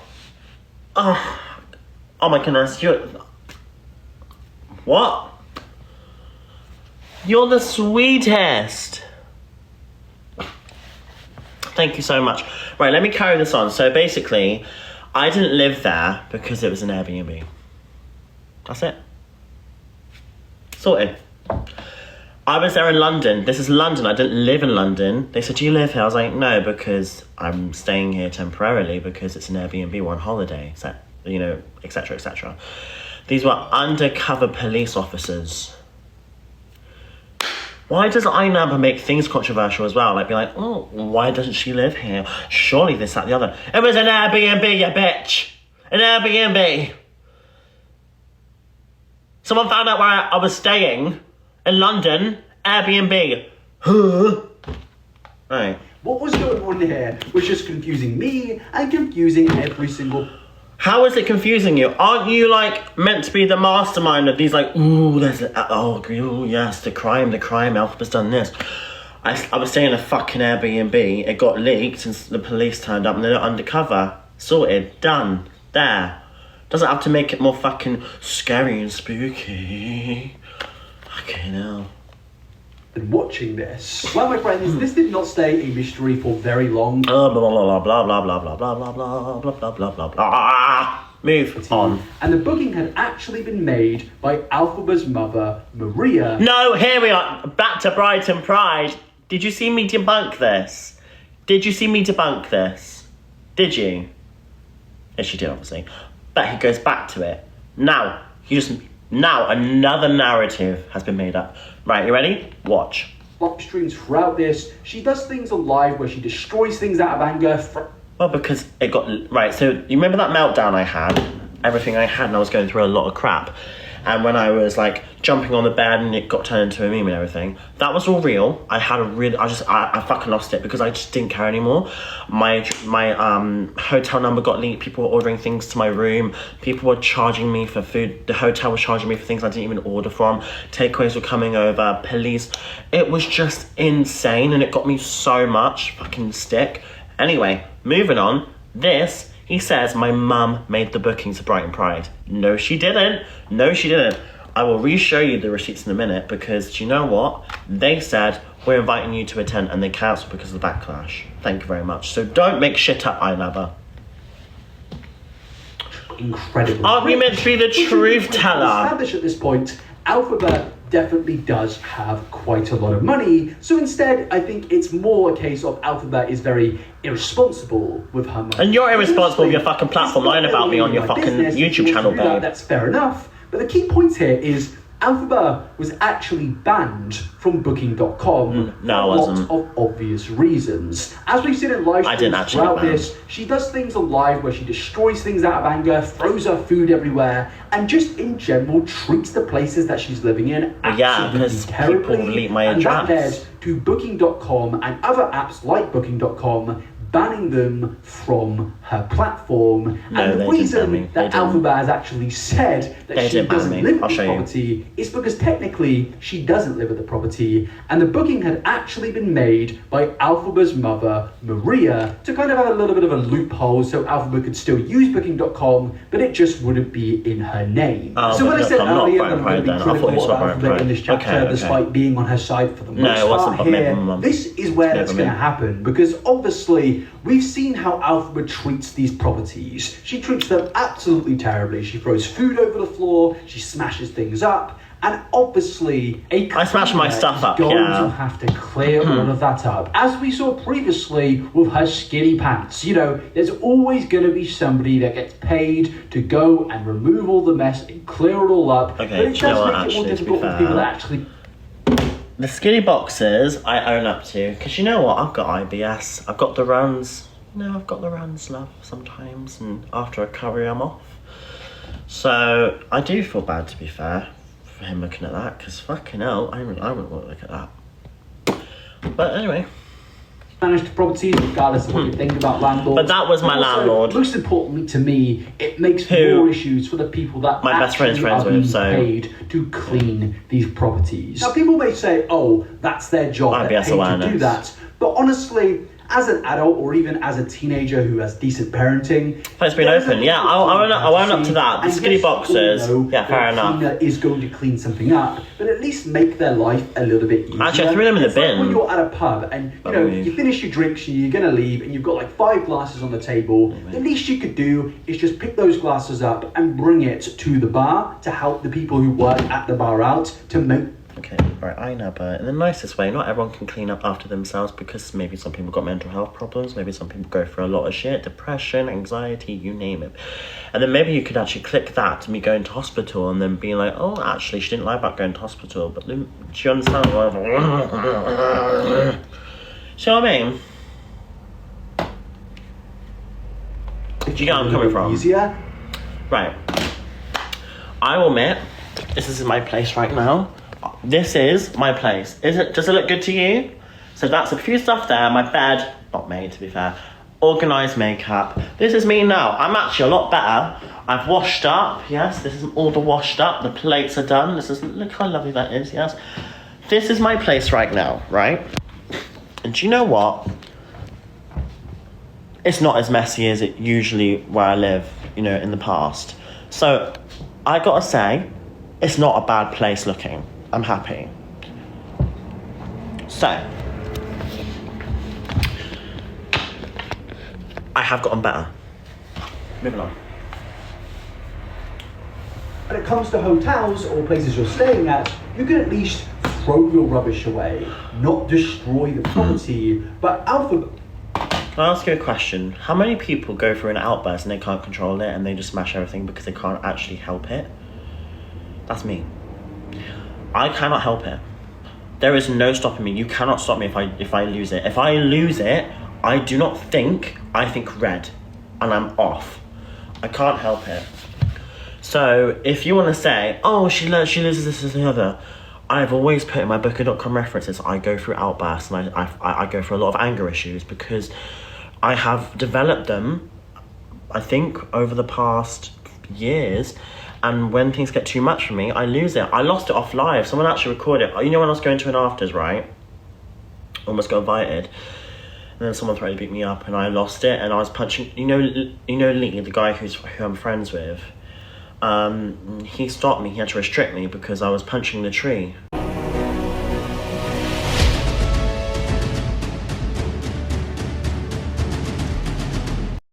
Oh my goodness. You're. What? You're the sweetest. Thank you so much. Right, let me carry this on. So basically, I didn't live there because it was an Airbnb. That's it. Sorted. I was there in London. This is London. I didn't live in London. They said, "Do you live here?" I was like, "No, because I'm staying here temporarily because it's an Airbnb. We're on holiday, so, you know, etc., etc." These were undercover police officers. Why does Inabber make things controversial as well? Like, be like, "Oh, why doesn't she live here? Surely this, that, the other." It was an Airbnb, you bitch. An Airbnb. Someone found out where I was staying in London. Airbnb. Huh? Right. What was going on here was just confusing me and confusing every single. How is it confusing you? Aren't you, like, meant to be the mastermind of these, like, ooh, there's, ooh, yes, the crime, Elphaba's done this. I was staying in a fucking Airbnb, it got leaked and the police turned up and they're undercover. Sorted, done, there. Doesn't have to make it more fucking scary and spooky. Okay, now. And watching this. Well, my friends, this did not stay a mystery for very long. Blah blah blah blah blah blah blah blah blah blah blah blah blah blah blah. Move on. And the booking had actually been made by Elphaba's mother, Maria. No, here we are. Back to Brighton Pride. Did you see me debunk this? Did you see me debunk this? Did you? Yes, you did, obviously. But he goes back to it. Now another narrative has been made up. Right, you ready? Watch. Live streams throughout this. She does things on live where she destroys things out of anger. Well, because it got... Right, so you remember that meltdown I had? Everything I had, and I was going through a lot of crap. And when I was, like, jumping on the bed and it got turned into a meme and everything, that was all real. I fucking lost it because I just didn't care anymore. My hotel number got leaked. People were ordering things to my room. People were charging me for food. The hotel was charging me for things I didn't even order from. Takeaways were coming over. Police. It was just insane and it got me so much fucking stick. Anyway, moving on. This... He says my mum made the bookings to Brighton Pride. No, she didn't. No, she didn't. I will re-show you the receipts in a minute because do you know what? They said, we're inviting you to attend and they cancelled because of the backlash. Thank you very much. So don't make shit up, Inabber. incredibly Aren't we rich. meant to be the Which truth we can teller? establish at this point, Elphaba definitely does have quite a lot of money. So instead, I think it's more a case of Elphaba is very irresponsible with her money. And you're irresponsible with your Honestly, fucking platform it's not lying about me on your really my fucking business. If YouTube you channel, want to do that, babe. that's fair enough. But the key point here is Elphaba was actually banned from Booking.com no, I for a wasn't. lot of obvious reasons. As we've seen in live I didn't streams actually throughout ban. this, she does things on live where she destroys things out of anger, throws her food everywhere, and just in general treats the places that she's living in Yeah, absolutely because terribly. people leak my and that address. led to Booking.com and other apps like Booking.com banning them from her platform. No, And the they didn't reason ban me. They that didn't. Elphaba has actually said that They she didn't ban doesn't me. live at I'll the show you. property is because technically she doesn't live at the property, and the booking had actually been made by Elphaba's mother, Maria, to kind of have a little bit of a loophole so Elphaba could still use Booking.com, but it just wouldn't be in her name. Oh, So when I said I'm not earlier Brian that I'm going to Pride be then. I thought you critical saw of Brian Elphaba in Pride. this chapter, Okay. despite being on her side for the No, most it wasn't, part but maybe here, my mum. this is where Maybe that's going to me. happen, because obviously we've seen how Elphaba treats these properties. She treats them absolutely terribly. She throws food over the floor, she smashes things up, and obviously I smash my cleaner stuff is up, going yeah. to have to clear all of that up. As we saw previously with her skinny pants, you know, there's always going to be somebody that gets paid to go and remove all the mess and clear it all up. Okay, but it do you know does what, make it more actually, to be difficult for fair, people that actually The skinny boxes I own up to, because you know what, I've got IBS, I've got the runs. No, I've got the runs, love, sometimes, and after a curry I'm off. So I do feel bad, to be fair, for him looking at that, because fucking hell, I wouldn't want to look at that. But anyway. managed properties, regardless of what you think about landlords. But that was my also, landlord. Most importantly to me, it makes Who more issues for the people that my best friend's actually friends are with, being so- paid to clean these properties. Now, people may say, "Oh, that's their job. They're IBS paid to do awareness. that." But honestly, as an adult or even as a teenager who has decent parenting, It's been there's a open, yeah, little I went up to that. The and skinny yes, we all boxes, know yeah, fair that a enough. cleaner is going to clean something up, but at least make their life a little bit easier. Actually, I threw them in the It's like bin. when you're at a pub and you know leave. you finish your drinks and you're gonna leave and you've got like 5 glasses on the table. The least you could do is just pick those glasses up and bring it to the bar to help the people who work at the bar out to make. Okay, right, Inabber, in the nicest way, not everyone can clean up after themselves because maybe some people got mental health problems, maybe some people go through a lot of shit, depression, anxiety, you name it. And then maybe you could actually click that to me going to hospital and then being like, oh, actually, she didn't lie about going to hospital, but then, do you understand what See what I mean? Do you get where I'm coming from? Easier. Right. I will admit, this is my place right now. This is my place. Does it look good to you? So that's a few stuff there. My bed, not made to be fair. Organised makeup. This is me now. I'm actually a lot better. I've washed up. Yes, this is all the washed up. The plates are done. Look how lovely that is. Yes. This is my place right now. Right. And do you know what? It's not as messy as it usually where I live. You know, in the past. So I gotta say, it's not a bad place looking. I'm happy. So, I have gotten better. Moving on. When it comes to hotels or places you're staying at, you can at least throw your rubbish away, not destroy the property. But Elphaba. Can I ask you a question? How many people go through an outburst and they can't control it and they just smash everything because they can't actually help it? That's me. I cannot help it. There is no stopping me. You cannot stop me if I lose it. If I lose it, I do not think. I think red, and I'm off. I can't help it. So if you want to say, oh, she loses this and the other, I've always put in my Booker.com references. I go through outbursts and I go through a lot of anger issues because I have developed them. I think over the past years. And when things get too much for me, I lose it. I lost it off live. Someone actually recorded it. You know when I was going to an afters, right? Almost got invited. And then someone tried to beat me up and I lost it. And I was punching, you know Lee, the guy who I'm friends with. He stopped me. He had to restrict me because I was punching the tree.